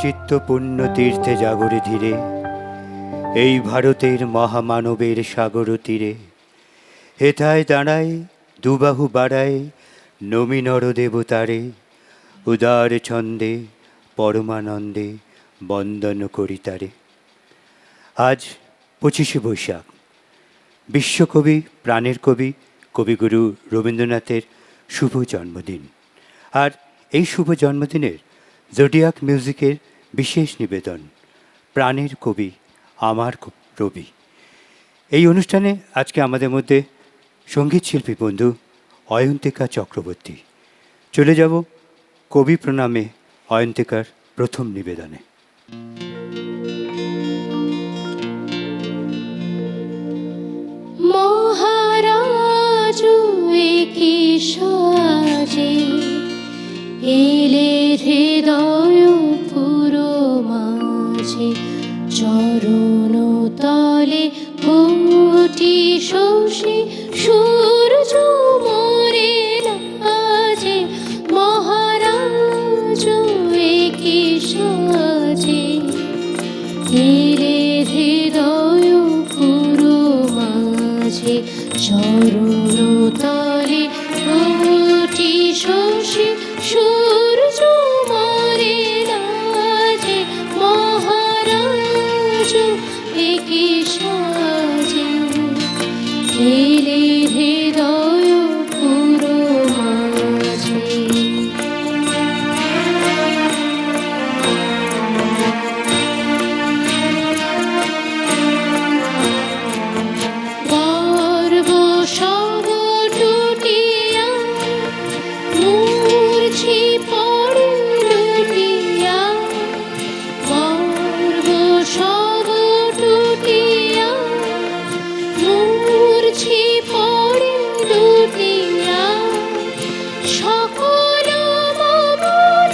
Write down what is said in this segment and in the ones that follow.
চিত্ত পুণ্য তীর্থে জাগরে ধীরে, এই ভারতের মহামানবের সাগর তীরে, হেথায় দাঁড়ায় দুবাহু বাড়ায় নমি নর দেবতারে, উদার ছন্দে পরমানন্দে বন্দন করি তারে। আজ 25শে বৈশাখ, বিশ্বকবি প্রাণের কবি কবিগুরু রবীন্দ্রনাথের শুভ জন্মদিন। আর এই শুভ জন্মদিনের জোডিয়াক মিউজিকের বিশেষ নিবেদন, প্রাণের কবি আমার রবি। এই অনুষ্ঠানে আজকে আমাদের মধ্যে সঙ্গীত শিল্পী বন্ধু অয়ন্তিকা চক্রবর্তী। চলে যাব কবি প্রণামে অয়ন্তিকার প্রথম নিবেদনে। মহারাজ একি সাজে এলে হৃদয় পুরো মাঝে, চরণ তলে কোটি শশী সূর্য মোরে লাজে। মহারাজ একি সাজে এলে হৃদয় পুরো মাঝে, চরণ তলে কোটি শশী সূর্য মোরে লাজে। মহারাজ একি সাজে এলে হৃদয় পুরো মাঝে। গর্ব সব টুটিয়া মূর্ছি পড়ে লুটিয়া, গর্ব সব টুটিয়া মূর্ছি পড়ে লুটিয়া, সকল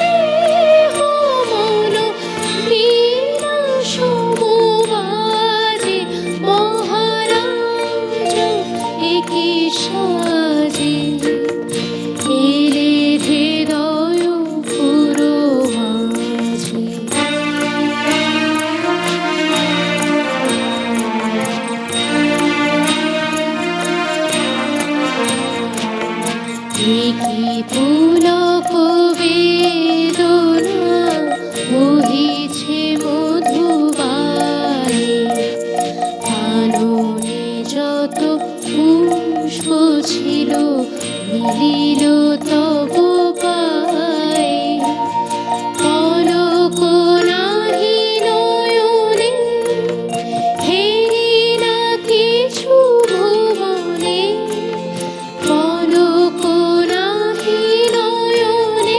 দেহ মন বীণা সমবাজে। মহারাজ একি সাজে এলে হৃদয় পুরো মাঝে। একি পুলক বেদনা বহিছে মধুবায়ে, কাননে যত পুষ্প ছিল মিলিল তব পায়ে। পলক নাহি নয়নে হেরি না কিছু ভুবনে, পলক নাহি নয়নে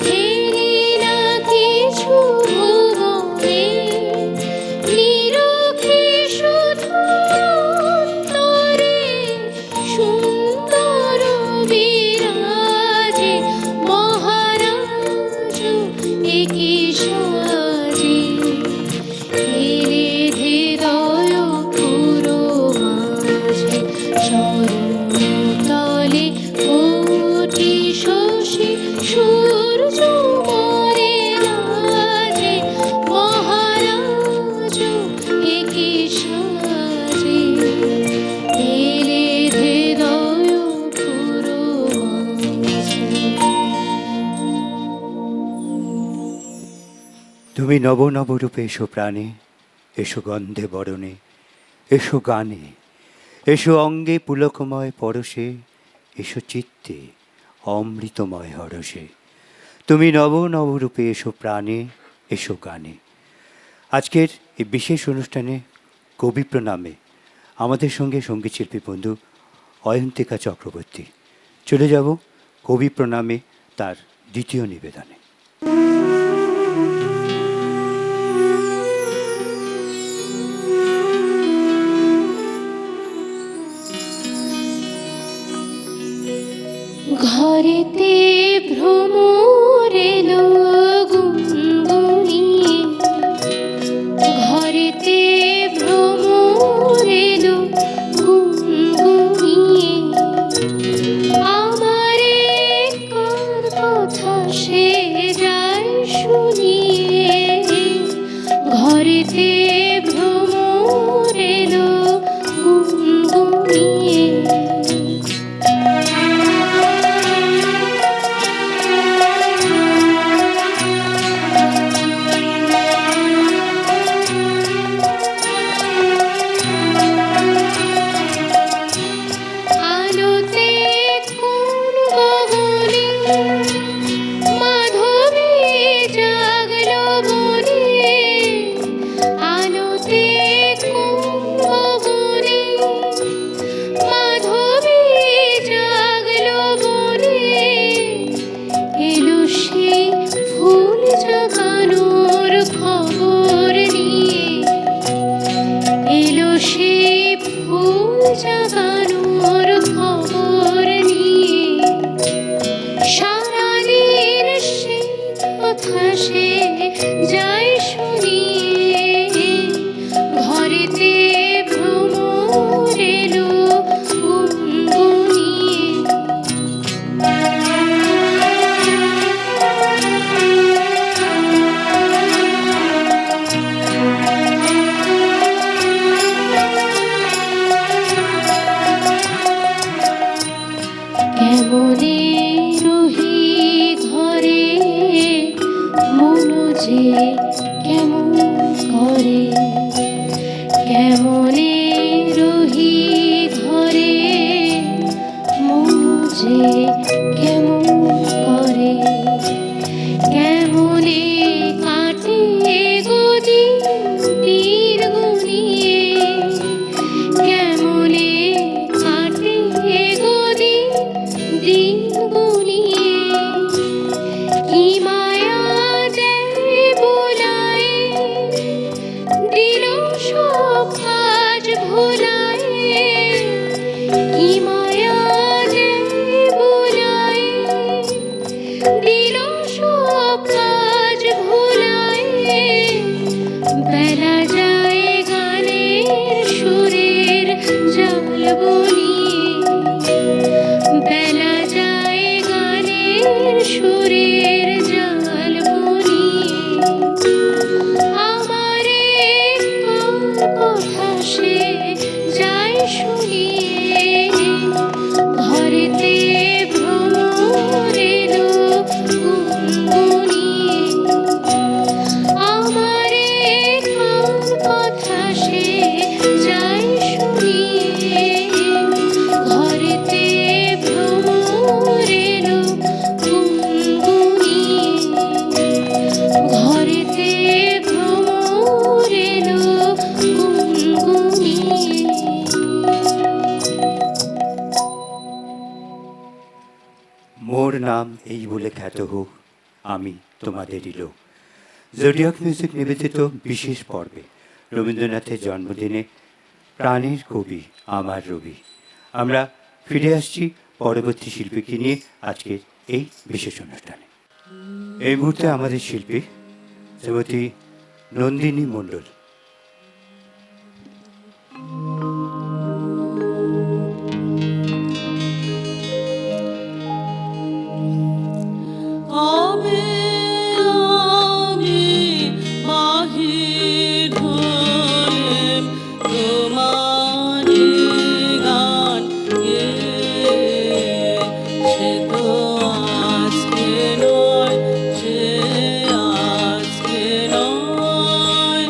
হেরি না কিছু ভুবনে। নিরখে শুধু অন্তরে সুন্দর বিরাজে। মহারাজ একি সাজে এলে হৃদয় পুরো মাঝে, চরণ তলে কোটি শশী সূর্য মোরে লাজে। মহারাজ একি সাজে এলে হৃদয় পুরো মাঝে। তুমি নব নব রূপে এসো প্রাণে, এসো গন্ধে বরণে, এসো গানে, এসো অঙ্গে পুলকময় পরশে, এসো চিত্তে অমৃতময় হরষে। তুমি নব নব রূপে এসো প্রাণে, এসো গানে। আজকের এই বিশেষ অনুষ্ঠানে কবি প্রণামে আমাদের সঙ্গে সঙ্গীত শিল্পী বন্ধু অয়ন্তিকা চক্রবর্তী। চলে যাব কবি প্রণামে তার দ্বিতীয় নিবেদনে। ঘরেতে ভ্রমর এলো গুনগুনিয়ে, ঘরেতে ভ্রমর এলো গুনগুনিয়ে, আমারে কার কথা সে যায় শুনিয়ে। সেই ফুল জাগানোর খবর নিয়ে সারাদিন সেই কথা সে যায় শুনিয়ে ঘরেতে ভ্রমর এলো গুনগুনিয়ে কেমনে রহি ঘরে মনু যে কেমন করে কেমনে রহি ঘরে মনু যে কেমন করে কেমনে কাটে গদিন তীর গুনিয়ে কেমনে কাটে গদিন দিন গুনিয়ে কি মায়া দেয় বোলায় দিল সব কাজ ভোলায় কি মায়া দেয় বোলায় দিল সব কাজ ভোলায় বেলা যায় গানের সুরের জাল বনিয়ে বেলা যায় গানের সুরের জাল বনিয়ে আমারে কার কথা সে যায় শুনিয়ে ঘরেতে ভ্রমর এলো গুনগুনিয়ে আমারে কার কথা সে যায় শুনিয়ে ঘরেতে ভ্রমর এলো গুনগুনিয়ে ঘরেতে ভ্রমর এলো গুনগুনিয়ে মোর নাম এই বলে খ্যাত হোক আমি তোমাদেরই লোক। জোডিয়াক মিউজিক নিবেদিত বিশেষ পর্বে রবীন্দ্রনাথের জন্মদিনে প্রাণের কবি আমার রবি। আমরা ফিরে আসছি পরবর্তী শিল্পীকে নিয়ে আজকের এই বিশেষ অনুষ্ঠানে। এই মুহূর্তে আমাদের শিল্পী শ্রীমতী নন্দিনী মণ্ডল। আমি বাহির হলেম তোমারি গান গেয়ে সে তো আজকে নয় সে আজকে নয়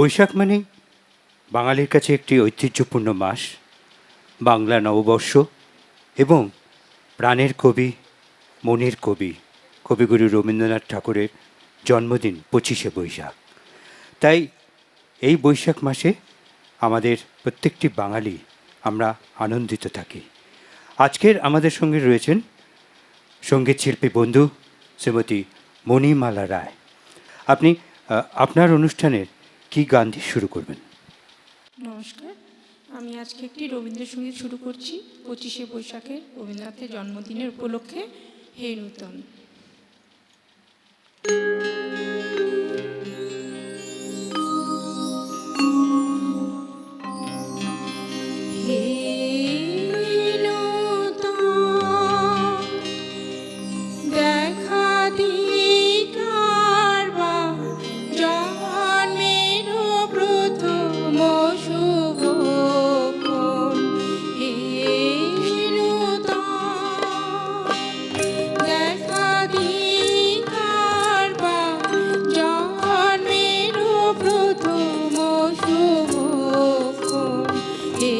বৈশাখ মানেই বাঙালির কাছে একটি ঐতিহ্যপূর্ণ মাস, বাংলা নববর্ষ এবং প্রাণের কবি, মনের কবি কবিগুরু রবীন্দ্রনাথ ঠাকুরের জন্মদিন 25শে বৈশাখ। তাই এই বৈশাখ মাসে আমাদের প্রত্যেকটি বাঙালি আমরা আনন্দিত থাকি। আজকের আমাদের সঙ্গে রয়েছেন সঙ্গীত শিল্পী বন্ধু শ্রীমতী মণিমালা রায়। আপনি আপনার অনুষ্ঠানের কি গান দিয়ে শুরু করবেন? নমস্কার, আমি আজকে একটি রবীন্দ্রসঙ্গীত শুরু করছি 25শে বৈশাখের রবীন্দ্রনাথের জন্মদিনের উপলক্ষে। হে নূতন। হে নূতন, দেখা দিকার বা জন্মের প্রথম শুভক্ষণ। হে নূতন, দেখা দিকার বা জন্মের প্রথম শুভক্ষণ। হে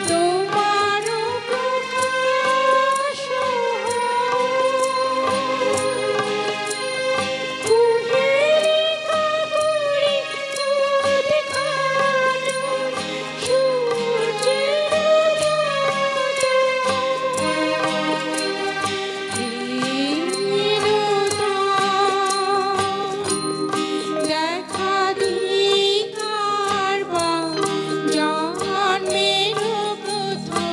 তোমার প্রকাশ কুহেলিকা করি উদ্ঘাটন সূর্যের মতো। হে নূতন, দেখা দিকার বা জন্মের প্রথম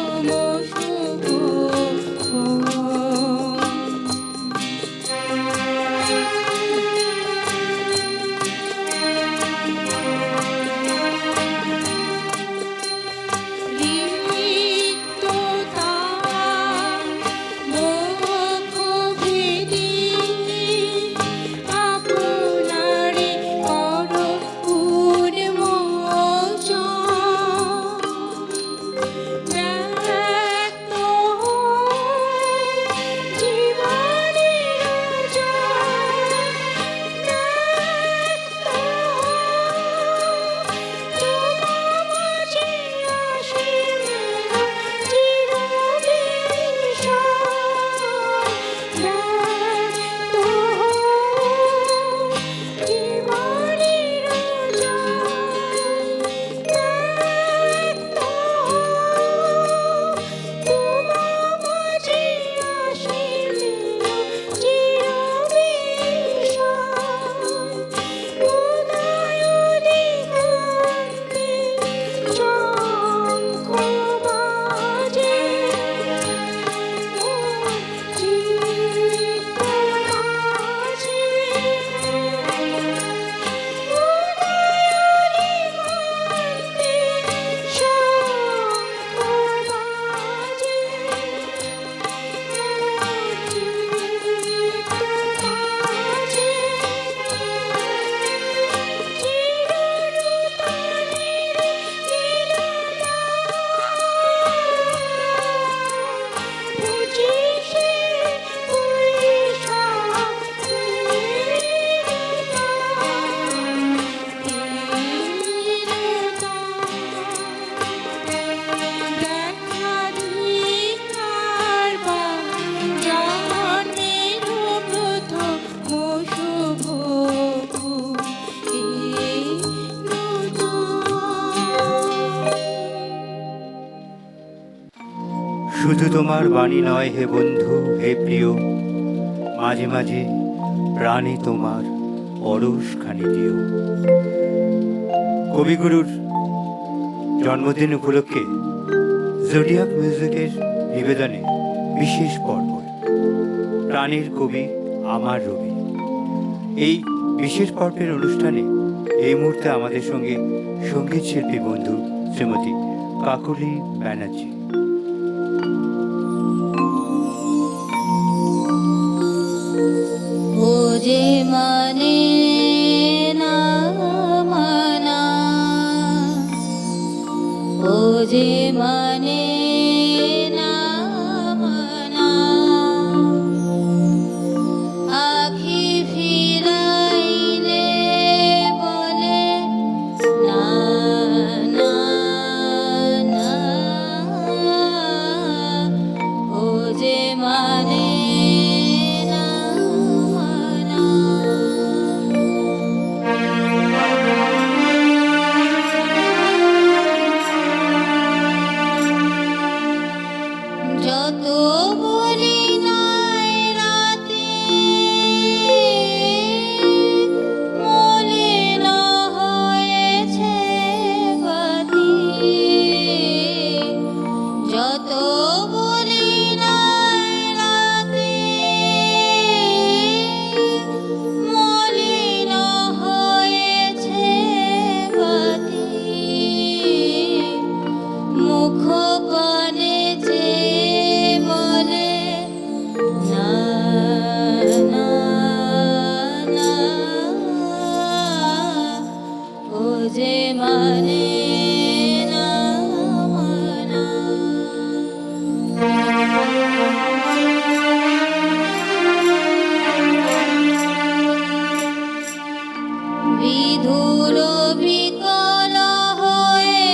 রিক্ততা বক্ষ ভেদি আপনারে কর উন্মোচন। ব্যক্ত জীবনের জয়, ব্যক্ত তোমা মাঝে আসিবে চিরবিস্ময়। ব্যক্ত জীবনের জয়, ব্যক্ত তোমা মাঝে আসিবে চিরবিস্ময়। উদয় দিগন্তে শঙ্খ বাজে, চিত্ত নাচে। উদয় দিগন্তে শঙ্খ বাজে, চিত্ত নাচে। চিরনূতনের মিলনা 25শে বৈশাখের দেখা দিকার বা জন্মের প্রথম শুভক্ষণ। হে নূতন। শুধু তোমার বাণী নয় হে বন্ধু, হে প্রিয়, মাঝে মাঝে প্রাণে তোমার পরশখানি দিও। কবিগুরুর জন্মদিন উপলক্ষে জোডিয়াক মিউজিকের নিবেদনে বিশেষ পর্ব প্রাণের কবি আমার রবি। এই বিশেষ পর্বের অনুষ্ঠানে এই মুহূর্তে আমাদের সঙ্গে সঙ্গীত শিল্পী বন্ধু শ্রীমতী কাকলি ব্যানার্জি। ও যে মানে না মানা, ও যে মানে না মানা, আখি মানে না মানা। বিধুর বিকল হয়ে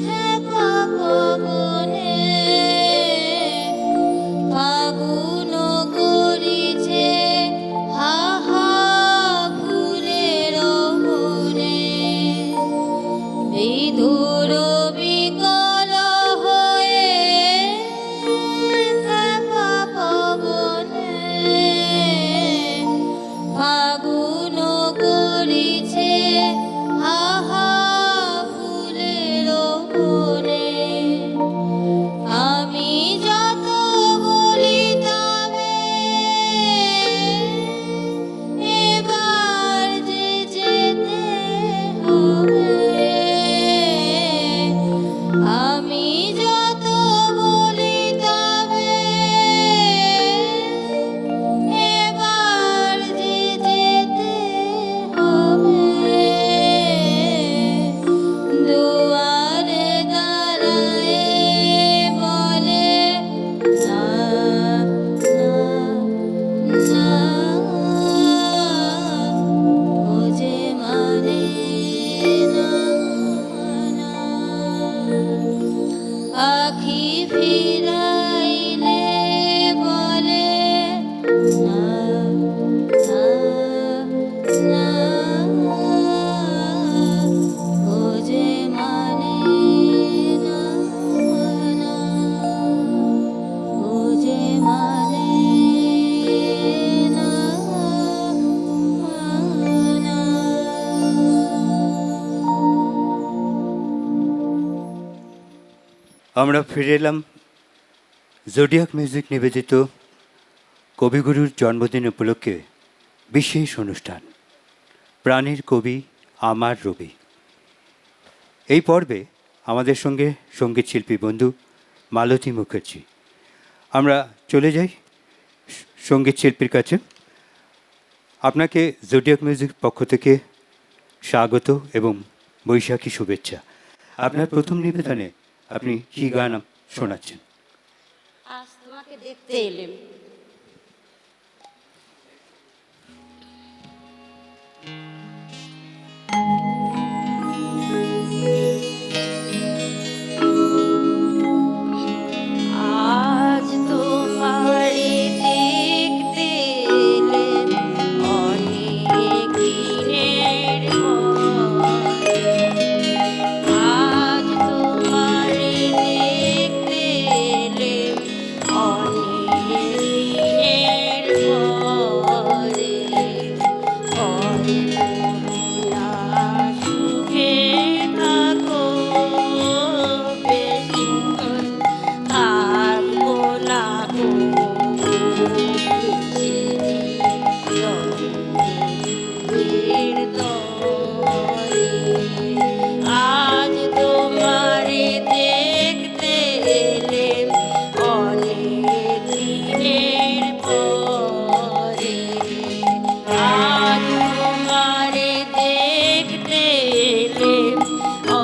থাকা পবনে ফাগুন করিছে হাহা ফুলের মনে। বিধুর বিকল হয়ে থাকা পবনে ফাগুন করিছে হাহা ফুলের মনে। আমি যত বলি তবে এবার যে যেতে হবে। আমি যত বলি তবে এবার যে যেতে হবে। দুয়ারে দাঁড়ায়ে বলে না না না, ও যে মানে না মানা। আখি ফিরাইলে বলে না না না, ও যে মানে না মানা। ও যে মানে না মানা। আমরা ফিরে এলাম জোডিয়াক মিউজিক নিবেদিত কবিগুরুর জন্মদিন উপলক্ষে বিশেষ অনুষ্ঠান প্রাণের কবি আমার রবি। এই পর্বে আমাদের সঙ্গে সঙ্গীত শিল্পী বন্ধু মালতী মুখার্জি। আমরা চলে যাই সঙ্গীত শিল্পীর কাছে। আপনাকে জোডিয়াক মিউজিক পক্ষ থেকে স্বাগত এবং বৈশাখী শুভেচ্ছা। আপনার প্রথম নিবেদনে আপনি কী গান শোনাচ্ছেন? আজ তোমাকে দেখতে এলেম। আজ তোমারে দেখতে এলেম অনেক দিনের পরে। আজ তোমারে দেখতে এলেম অনেক দিনের পরে। অল্পনা সুখে থাকো বেশিক্ষণ থাকবো না গো। রঙের তরে আজ তোমারে দেখতে এলেম অনেক দিনের পরে। আজ তোমারে দেখতে এলেম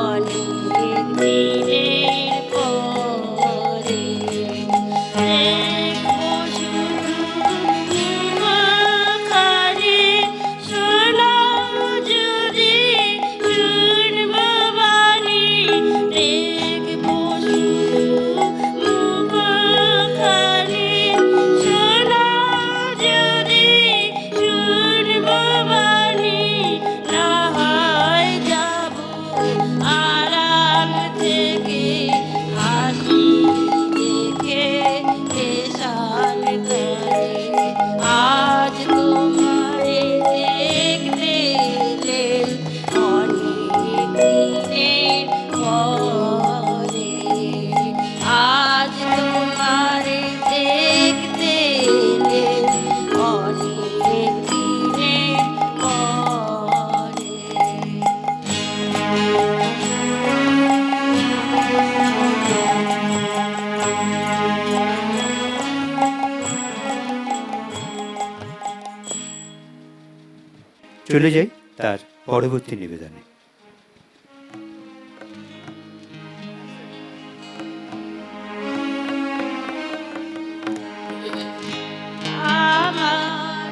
অনেক দিনের পরে। দেখবো শুধু মুখখানি, শোনাও যদি শুনবো বাণী। দেখবো শুধু মুখখানি, শোনাও যদি শুনবো বাণী। না হয় যাবো আড়াল থেকে হাসি দেখে এসান করে। আজ তোমারে দেখতে এলেম অনেক দিনের পরে। আজ তোমারে দেখতে এলেম অনেক দিনের পরে। চলে যাই তার পরবর্তী নিবেদনে। আমার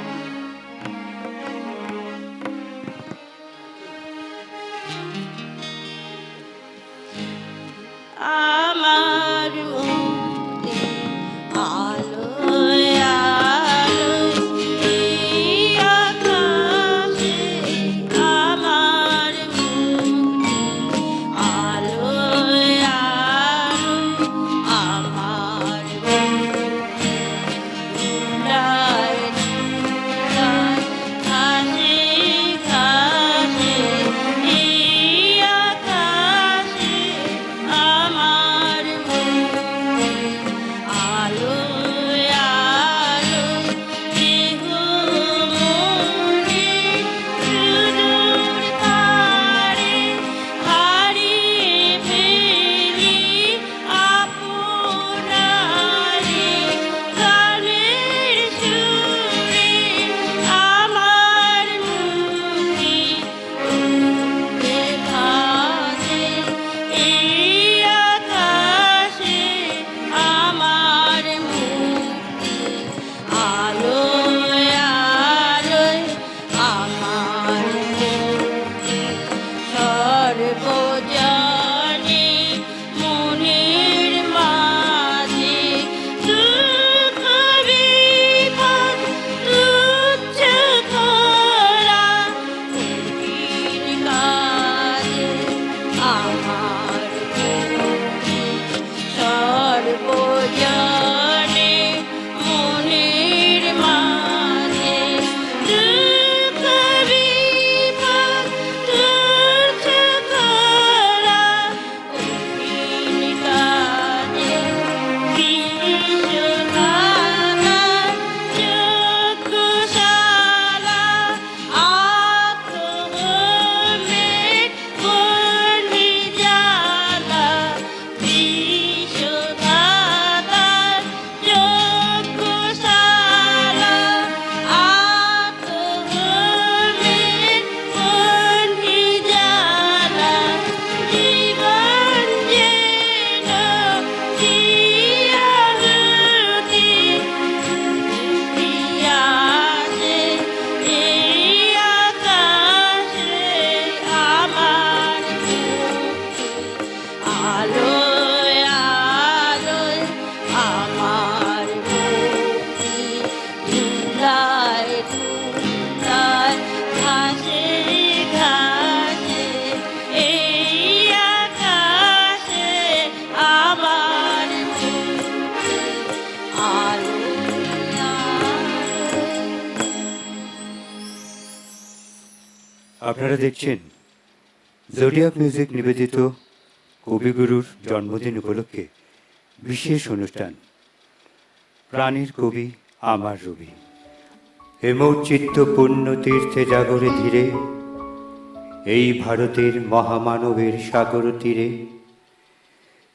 আমার মনে আলোয় আলোয় এই আকাশে আমার মনে আলোয় আলোয় আমার ঘাসে ঘাসে এই আকাশে আমার আলোয় আলোয় দেহ মনে সুদূর পারে হারিয়ে ফেলি আপনারে গানের সুরে আমার মুক্তি দেখাতে এই আকাশে আমার মুক্তি আলোয় আলোয় আমার মুক্তি সর্বজনে মনের মাঝে দুঃখ বিপদ তুচ্ছ করা কঠিন কাজে আমার মুক্তি সর্বজনে মনের মাঝে দুঃখ বিপদ তুচ্ছ করা কঠিন কাজে বিশ্বকানা চক্ষুশালা আক্রমণের বন্দি জ্বালা বিশ্বকানা চক্ষুশালা আক্রমণের বন্দি জ্বালা জীবন যেন জিয়াহুতি পিয়াসে এই আকাশে আমার মুক্তি আলোয় আলোয় আমার মুক্তি ধুলায় ধুলায় ঘাসে ঘাসে এই আকাশে আমার মুক্তি আলোয় আলোয়। আপনারা দেখছেন জোডিয়াক মিউজিক নিবেদিত কবিগুরুর জন্মদিন উপলক্ষে বিশেষ অনুষ্ঠান প্রাণীর কবি আমার রবি। হেমচিত্ত পুণ্য তীর্থে জাগরে ধীরে এই ভারতের মহামানবের সাগর তীরে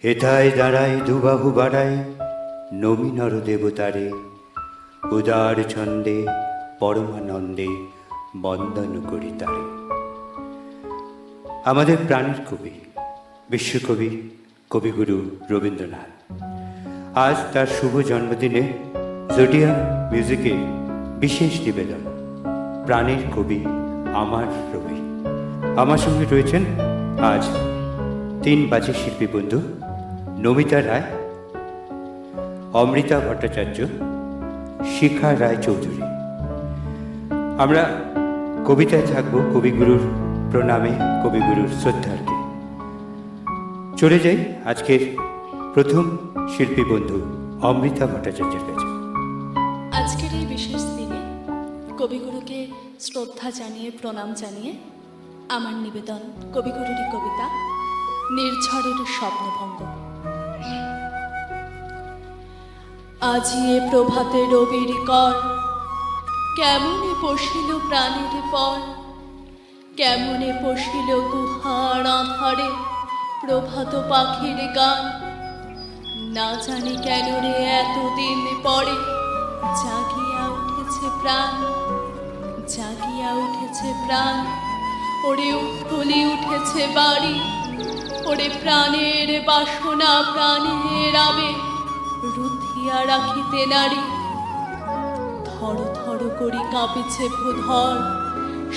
হেথায় দাঁড়ায় দুবাহু বাড়ায় নমি নর দেবতারে উদার ছন্দে পরমানন্দে বন্দন করি তারে। আমাদের প্রাণের কবি বিশ্বকবি কবিগুরু রবীন্দ্রনাথ আজ তার শুভ জন্মদিনে জোডিয়াক মিউজিকে বিশেষ নিবেদন প্রাণের কবি আমার রবি। আমার সঙ্গে রয়েছেন আজ 3 বাজে শিল্পী বন্ধু নমিতা রায়, অমৃতা ভট্টাচার্য, শিখা রায় চৌধুরী। আমরা কবিতায় থাকব কবিগুরুর প্রণামে, কবিগুরুর শ্রদ্ধার্ঘে। চলে যাই আজকের প্রথম শিল্পী বন্ধু অমৃতা ভট্টাচার্যের কাছে। আজকের এই বিশেষ দিনে কবিগুরুকে শ্রদ্ধা জানিয়ে প্রণাম জানিয়ে আমার নিবেদন কবিগুরুরই কবিতা নির্ঝরের স্বপ্নভঙ্গ। আজি এ প্রভাতে রবির কর কেমনে পশিল প্রাণের পর, কেমনে পশিল গুহার আধারে প্রভাত পাখির গান। না জানি কেন রে এতদিন পরে জাগিয়া উঠেছে প্রাণ, জাগিয়া উঠেছে প্রাণ। ওরে উথলি উঠেছে বাড়ি, ওরে প্রাণের বাসনা প্রাণের আবে রুধিয়া রাখিতে নারী। থর থর করি কাঁপিছে ভূধর,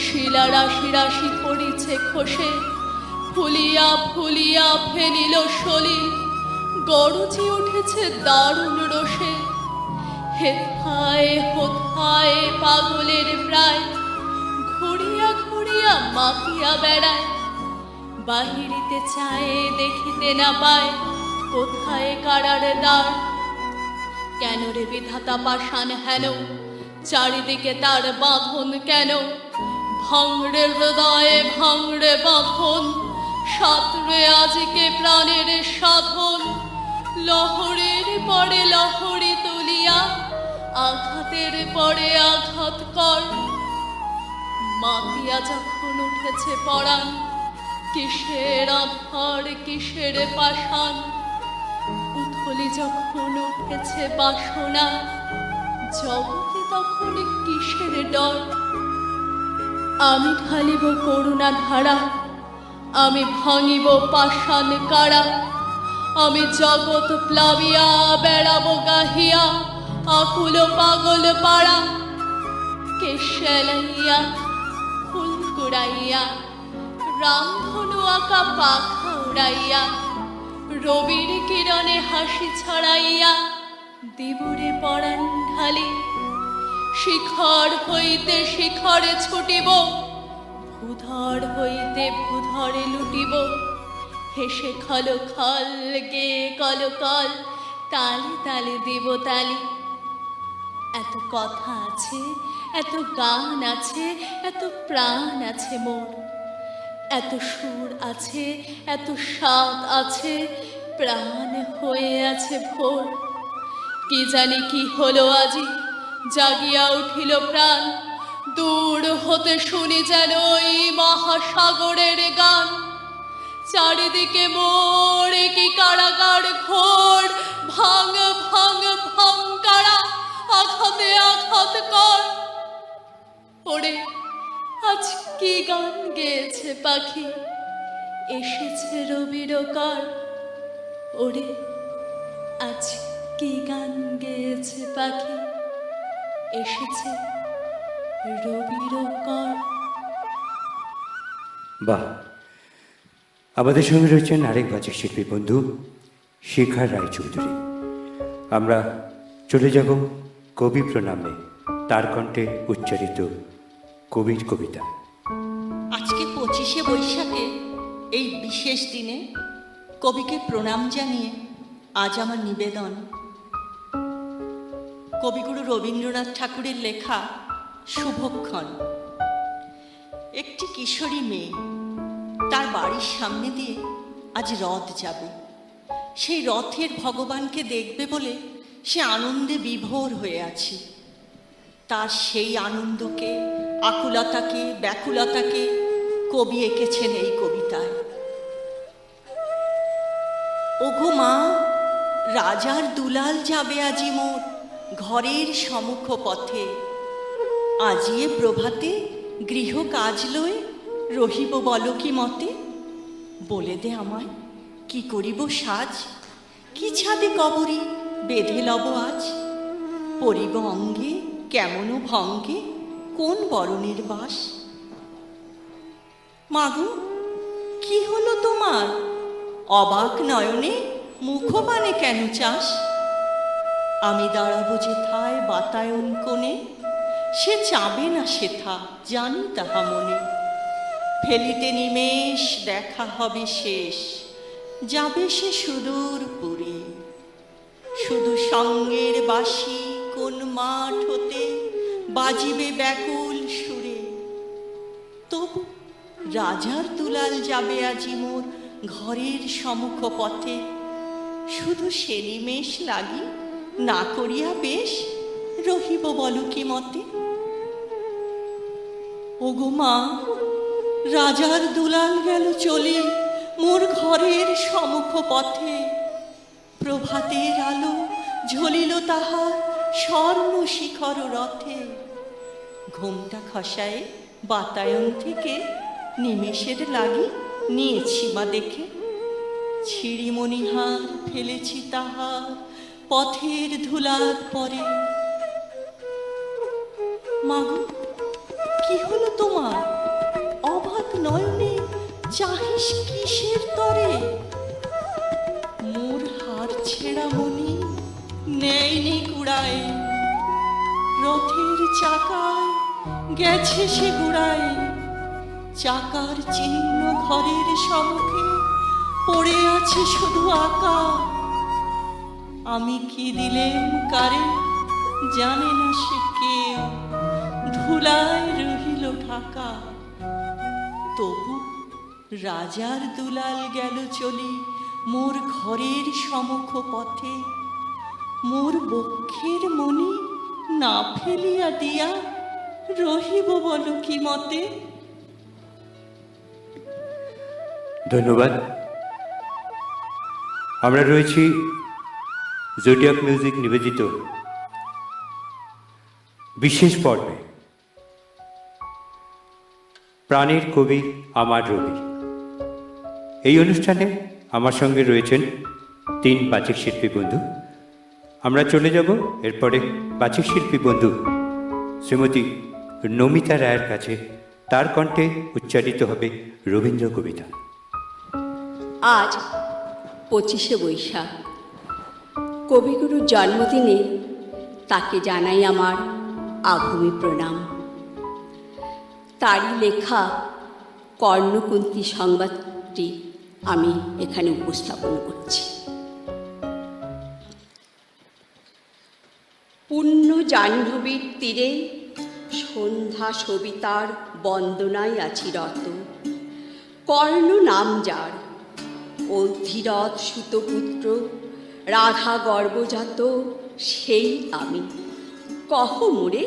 শিলা রাশি রাশি পড়িছে খসে, ফুলিয়া ফুলিয়া ফেলিল সলিল, গরজি উঠেছে দারুণ রোষে। হেথায় হোথায় পাগলের প্রায়, ঘুরিয়া ঘুরিয়া মাপিয়া বেড়ায়। বাহিরিতে চায় দেখিতে না পায়, কোথায় কারার দ্বার। কেন রে বিধাতা পাষাণ হেন, চারিদিকে তার বাঁধন কেন? ভাঙড়ে হৃদয়ে ভাঙড়ে বাঁধন, সাঁতরে আজকে প্রাণের সাধন। লহরের পরে লহরি তুলিয়া, আঘাতের পরে আঘাত কর। মাতিয়া যখন উঠেছে পরাণ, কিসের আধার কিসের পাষাণ। উথলি যখন উঠেছে বাসনা, জগতে তখন কিসের ডর। আমি ঢালিব করুণা ধারা, আমি ভাঙিব পাষাণ কারা। আমি জগৎ প্লাবিয়া বেড়াবো গাহিয়া, আকুল পাগল পাড়া। কেশালাইয়া ফুল কুড়াইয়া, রামধনু আঁকা পাখা উড়াইয়া, রবির কিরণে হাসি ছড়াইয়া দিবরে পরাণ ঢালি। শিখর হইতে শিখরে ছুটিব, ভূধর হইতে ভূধরে লুটিব। হেসে খল খল গে কল কল, তালে তালে দেব তালি। এত কথা আছে, এত গান আছে, এত প্রাণ আছে মোর। এত সুর আছে, এত স্বাদ আছে, প্রাণ হয়ে আছে ভোর। কি জানি কি হলো আজি, জাগিয়া উঠিল প্রাণ। দূর হতে শুনি যেন ওই মহাসাগরের গান। চারিদিকে মোর কি কারাগার ঘোর, ভাঙ ভাঙ ভাঙ কারা, আঘাতে আঘাত কর। ওরে আজ কি গান গেয়েছে পাখি, এসেছে রবির কার। ওরে আজ কি গান গেয়েছে পাখি, এসেছে রবির কার। বাহ, আমাদের সঙ্গে রয়েছেন আরেক বাচিক শিল্পী বন্ধু শিখা রায়চৌধুরী। আমরা চলে যাব কবি প্রণামে, তার কণ্ঠে উচ্চারিত কবির কবিতা। আজকে 25শে বৈশাখে এই বিশেষ দিনে কবিকে প্রণাম জানিয়ে আজ আমার নিবেদন কবিগুরু রবীন্দ্রনাথ ঠাকুরের লেখা শুভক্ষণ। একটি কিশোরী মেয়ে, তার বাড়ির সামনে দিয়ে আজ রথ যাবে। সেই রথের ভগবানকে দেখবে বলে সে আনন্দে বিভোর হয়ে আছে। তার সেই আনন্দকে, আকুলতাকে, ব্যাকুলতাকে কবি এঁকেছেন এই কবিতায়। ওগো মা, রাজার দুলাল যাবে আজি মোর ঘরের সম্মুখ পথে। আজিয়ে প্রভাতে গৃহ কাজ লয়ে রহিব বলো কি মতে। বলে দে আমায় কি করিব সাজ, কি ছাদে কবরী বেঁধে লব আজ। পরিব অঙ্গে কেমন ভঙ্গে কোন বরণের বাস। মাগো কি হলো তোমার, অবাক নয়নে মুখবানে কেন চাস। আমি দাঁড়াবো যেথায় বাতায়ন কোণে, সে চাবে না সেথা জানি তাহা মনে। ফেলিতে নিমেষ দেখা হবে শেষ, যাবে সে সুদূর পুরী। শুধু সঙ্গের বাঁশি কোন মাঠ হতে বাজিবে ব্যাকুল সুরে। তবু রাজার দুলাল যাবে আজি মোর ঘরের সম্মুখ পথে। শুধু সে নিমেষ লাগি না করিয়া বেশ রহিব বলো কি মতে। ওগো মা, রাজার দুলাল গেল চলে মোর ঘরের সম্মুখ পথে। প্রভাতের আলো ঝলিল তাহার স্বর্ণ শিখর রথে। ঘোমটা খসায়ে বাতায়ন থেকে নিমেষের লাগি নিয়েছি মা দেখে, ছিড়িমণিহার ফেলেছি তাহার পথের ধুলার পরে। মাগো, কি হলো তোমার? অবাক নয়নে চাহিস কিসের তরে? মোর হার ছেঁড়া মনি নেয়নি কুড়ায়, রথের চাকায় গেছে সে গুড়ায়। চাকার চিহ্ন ঘরের সম্মুখে পড়ে আছে শুধু আঁকা। আমি কি দিলেম কারে জানে না সে কেউ, ধুলায় রহিল ঢাকা। তবু রাজার দুলাল গেল চলি মোর ঘরের সমুখ পথে। মোর বক্ষের মনি না ফেলিয়া দিয়া রহিব বল কি মতে? ধন্যবাদ। আমরা রয়েছি জোডিয়াক মিউজিক নিবেদিত বিশেষ পর্বে। প্রাণের কবি আমার রবি। এই অনুষ্ঠানে আমার সঙ্গে রয়েছেন 3 বাচিক শিল্পী বন্ধু। আমরা চলে যাব এরপরে বাচিক শিল্পী বন্ধু শ্রীমতী নমিতা রায়ের কাছে। তার কণ্ঠে উচ্চারিত হবে রবীন্দ্র কবিতা। আজ 25শে বৈশাখ, কবিগুরুর জন্মদিনে তাকে জানাই আমার আভূমি প্রণাম। তারই লেখা কর্ণকুন্তী সংবাদটি আমি এখানে উপস্থাপন করছি। পুণ্য জাহ্নবীর তীরে সন্ধ্যা সবিতার বন্দনায় আছি রত। কর্ণ নাম যার, অধিরথ সুতপুত্র, রাধা গর্ভজাত সেই আমি। কহ মোরে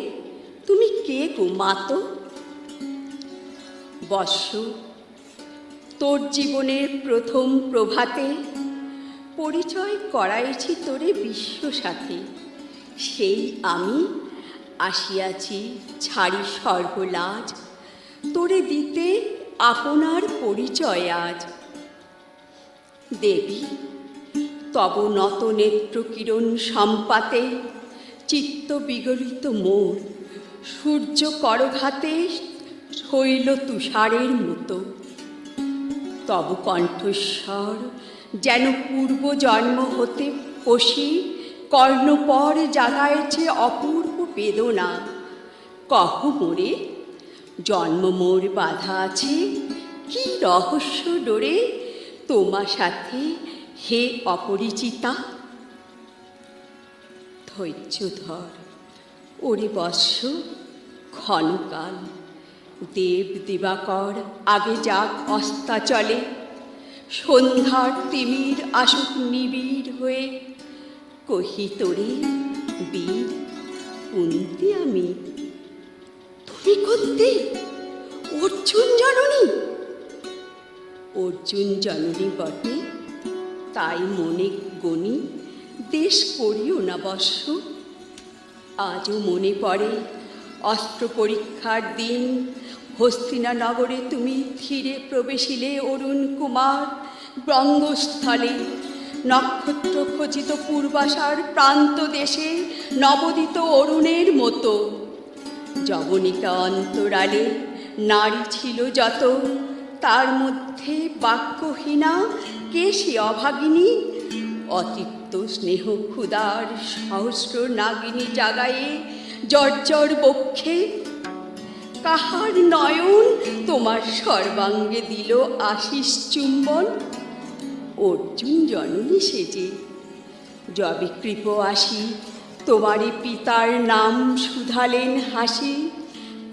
তুমি কে গো মাত? বৎস, তোর জীবনের প্রথম প্রভাতে পরিচয় করাইছি তোরে বিশ্ব সাথে। সেই আমি আসিয়াছি ছাড়ি সর্বলাজ, তোরে দিতে আপনার পরিচয় আজ। দেবী, তব নত নেত্র কিরণ সম্পাতে চিত্ত বিগলিত মোর, সূর্য করঘাতে শৈল তুষারের মতো। তব কণ্ঠস্বর যেন পূর্ব জন্ম হতে পশি কর্ণপর জাগাইছে অপূর্ব বেদনা। কহ মোরে জন্ম মোর বাধা আছে কি রহস্য ডোরে তোমার সাথে হে অপরিচিতা? ধৈর্য ধর ওরে বৎস, ক্ষণকাল দেব দিবাকর আগে যাক অস্তাচলে। সন্ধ্যার তিমির আসুক নিবিড় হয়ে, কহি তোরে বীর কুন্তি আমি। তুমি কুন্তি অর্জুন জননী? অর্জুন জননী বটে, তাই মনে গণি দেশ করিও না বৎস। আজও মনে পড়ে অস্ত্র পরীক্ষার দিন, হস্তিনা নগরে তুমি ধীরে প্রবেশিলে অরুণ কুমার বঙ্গস্থলে। নক্ষত্র খচিত পূর্বাশার প্রান্ত দেশে নবদিত অরুণের মতো। যবনিকা অন্তরালে নারী ছিল যত, তার মধ্যে বাক্যহীনা কে সে অভাগিনী? অতৃপ্ত স্নেহ ক্ষুদার সহস্র নাগিনী জাগায়ে জর্জর বক্ষে। কাহার নয়ন তোমার সর্বাঙ্গে দিল আশিস চুম্বন? অর্জুন জননী সেজে। যবে কৃপ আসি তোমারই পিতার নাম শুধালেন হাসি।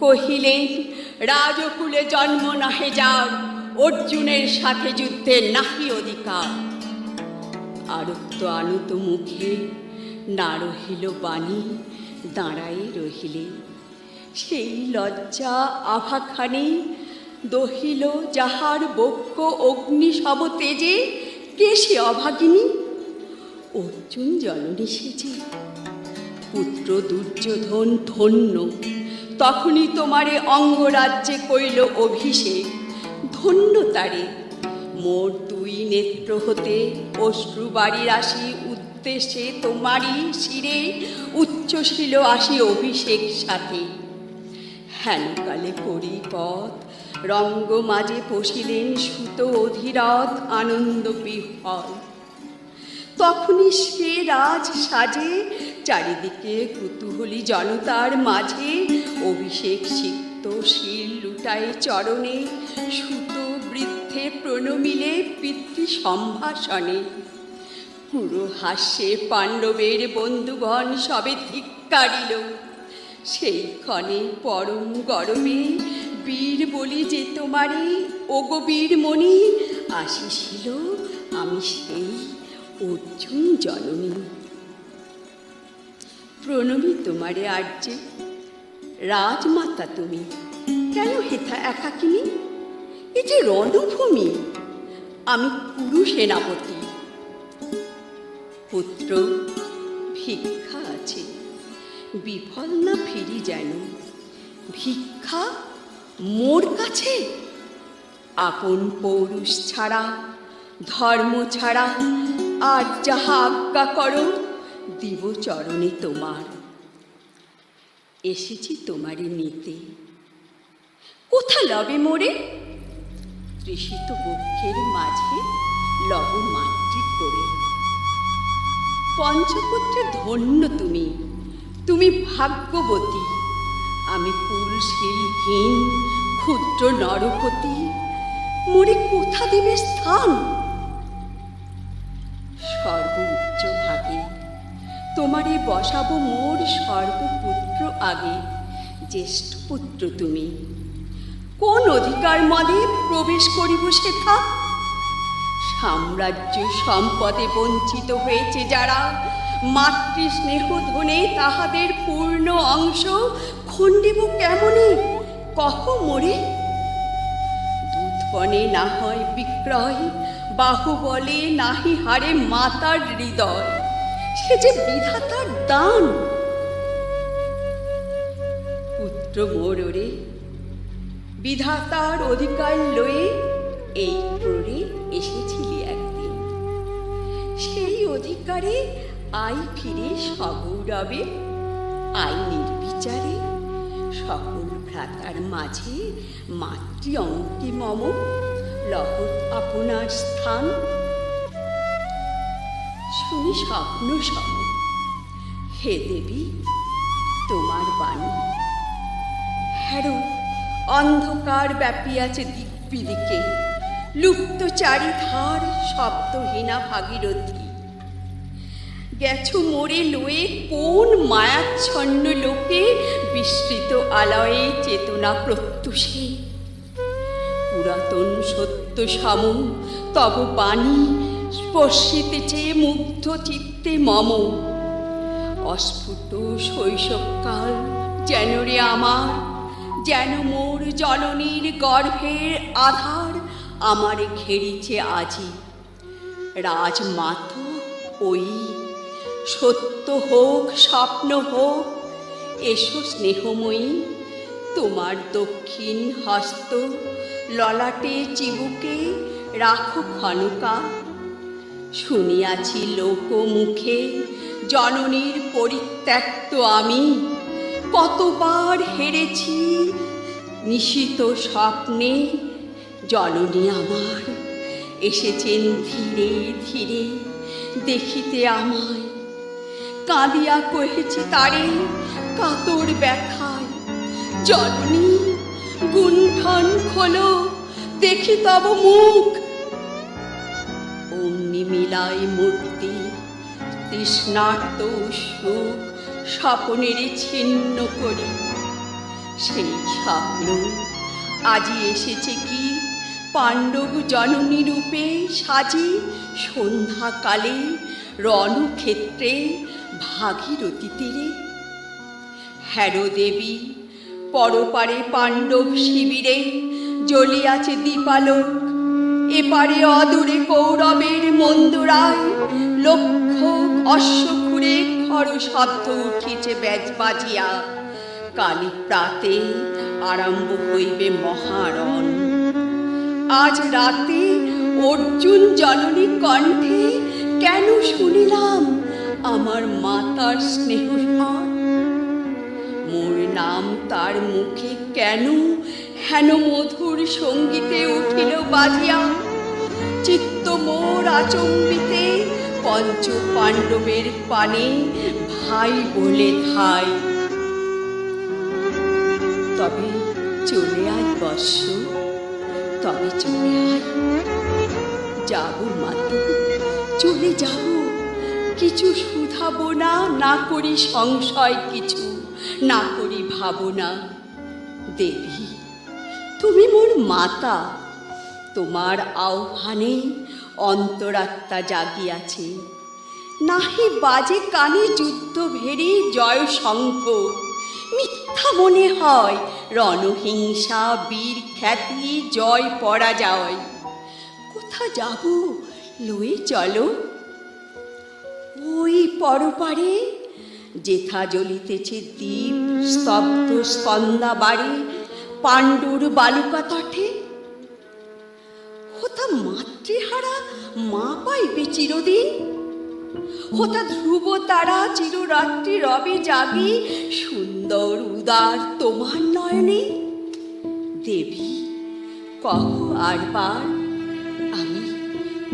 কহিলেন রাজকুলে জন্ম নাহে যার, অর্জুনের সাথে যুদ্ধে নাহি অধিকার। আরক্ত আনত মুখে না রহিল বাণী, দাঁড়ায়ে রহিলে। সেই লজ্জা আভাখানি দহিল যাহার বক্ষ অগ্নি সব তেজে, কে সে অভাগিনী? অর্জুন জননী সেজে। পুত্র দুর্যোধন ধন্য, তখনই তোমারে অঙ্গরাজ্যে কইল অভিষেক। ধন্য তারে। মোর দুই নেত্র হতে অশ্রু বাড়ির আসি উদ্দেশ্যে তোমারই শিরে উচ্চশীল আসি অভিষেক সাথে। হেনকালে করি পথ রঙ্গ মাঝে পশিলেন সুত অধীরথ আনন্দ বিহ্বল। তখনই সে রাজ সাজে চারিদিকে কুতূহলী জনতার মাঝে অভিষেক সিক্ত শিল লুটায় চরণে সুত বৃদ্ধে প্রণমিলে পিতৃ সম্ভাষণে। পুরো হাস্যে পাণ্ডবের বন্ধুগণ সবে ধিক্কারিল। সেই ক্ষণে পরম গরমে বীর বলি যে তোমারে ওগো বীরমণি আসিছিল আমি সেই অর্জুন জননী। প্রণমী তোমারে আর্যে রাজমাতা তুমি, কেন হেথা একাকিনী? এ যে রণভূমি, আমি কুরু সেনাপতি। পুত্র ভিক্ষা আছে, বিফল না ফিরি যেন। ভিক্ষা মোর কাছে? আপন পৌরুষ ছাড়া ধর্ম ছাড়া আর যাহা আজ্ঞা করো দিব চরণে তোমার। এসেছি তোমারে নিতে, কোথা লবে মোরে? তৃষিত বক্ষের মাঝে লব মাতৃ করে। পঞ্চপুত্রে ধন্য তুমি, তুমি ভাগ্যবতী। আমি কুলশীলহীন ক্ষুদ্র নরপতি, মোরে কোথা দেবে স্থান? সর্বোচ্চ ভাগে তোমারে বসাবো মোর সর্বপুত্র আগে। জ্যেষ্ঠ পুত্র তুমি, কোন অধিকার মদে প্রবেশ করিব সেথা? সাম্রাজ্য সম্পদে বঞ্চিত হয়েছে যারা, মাতৃস্নেহ ধনে তাহাদের পূর্ণ অংশ খণ্ডিব কেমনে কহ মোরে? দুধবনে না হয় বিক্রয়, বাহুবলে নাহি হারে মাতার হৃদয়। সে যে বিধাতার দান। পুত্র মোরে বিধাতার অধিকার লয়ে এই প্ররে এসেছিলি একদিন। সেই অধিকারে আই ফিরে সগৌরবে, আই নির্বিচারে সকল ভ্রাতার মাঝে মাতৃ অঙ্কে মম লহ আপনার স্থান। শুনি স্বপ্ন সম হে দেবী তোমার বাণী। হ্যারো অন্ধকার ব্যাপিয়াছে দিক বিদিকে, লুপ্ত চারিধার শব্দহীনা ভাগীরথী। গেছো মোরে লয়ে কোন মায়াচ্ছন্ন লোকে, বিস্তৃত আলয়ে চেতনা প্রত্যুষে। পুরাতন সত্য সম তব বাণী স্পর্শিতেছে মুগ্ধ চিত্তে মম। অস্ফুট শৈশবকাল যেন রে আমার, যেন মোর জননীর গর্ভের আধার আমারে ঘেরিছে আজি। রাজমাত ওই সত্য হোক স্বপ্ন হোক, এসো স্নেহময়ী তোমার দক্ষিণ হস্ত ললাটে চিবুকে রাখো ক্ষণকাল। শুনিয়াছি লোকমুখে জননীর পরিত্যক্ত আমি, কতবার হেরেছি নিশিত স্বপ্নে। জননী আমার এসেছেন ধীরে ধীরে দেখিতে আমায়। কাঁদিয়া কহেছি তারে কাতর ব্যথায়, জননী গুণ্ঠন খোলো দেখি তব মুখ। অমনি মিলাই মূর্তি তৃষ্ণার্ত সুখ স্বপনের ছিন্ন করি। সেই স্বপ্ন আজি এসেছে কি পাণ্ডব জননী রূপে সাজি। সন্ধ্যাকালে রণক্ষেত্রে ভাগীরথী তীরে। হ্যারো দেবী পরপারে পাণ্ডব শিবিরে জ্বলিয়াছে দীপালোক। এপারে অদূরে কৌরবের মন্দুরায় লক্ষ অশ্বক্ষুরে খর শব্দ উঠিছে ব্যাজ বাজিয়া। কালী প্রাতে আরম্ভ হইবে মহারণ। আজ রাতে অর্জুন জননী কণ্ঠে কেন শুনিলাম আমার মাতার স্নেহস্বর? মোর নাম তার মুখে কেন হেন মধুর সঙ্গীতে উঠিল বাজিয়া? চিত্ত মোর আচম্বিতে পঞ্চ পাণ্ডবের পানে ভাই বলে ধাই। তবে চলে আয় বৎস, তবে চলে আয়। যাব মাতু, চলে যাব, কিছু শুধাবো না, না করি সংশয় কিছু, না করি ভাবনা। দেবী তুমি মোর মাতা, তোমার আহ্বানে অন্তরাত্মা জাগিয়াছে। নাহি বাজে কানে যুদ্ধ ভেরি জয় শঙ্খ, মিথ্যা মনে হয় রণহিংসা বীর খ্যাতি জয় পরাজয়। কোথা যাব লয়ে চলো? ওই পরপারে যেথা জ্বলিতেছে দ্বীপ স্তব্ধ স্কন্দা বাড়ি পাণ্ডুর বালুকা তটে। হোতা মাতৃহারা মা পাইবে চিরদিন, হোতা ধ্রুব তারা চিররাত্রি রবে জাগি সুন্দর উদার তোমার নয়নে। দেবী কহ আরবার আমি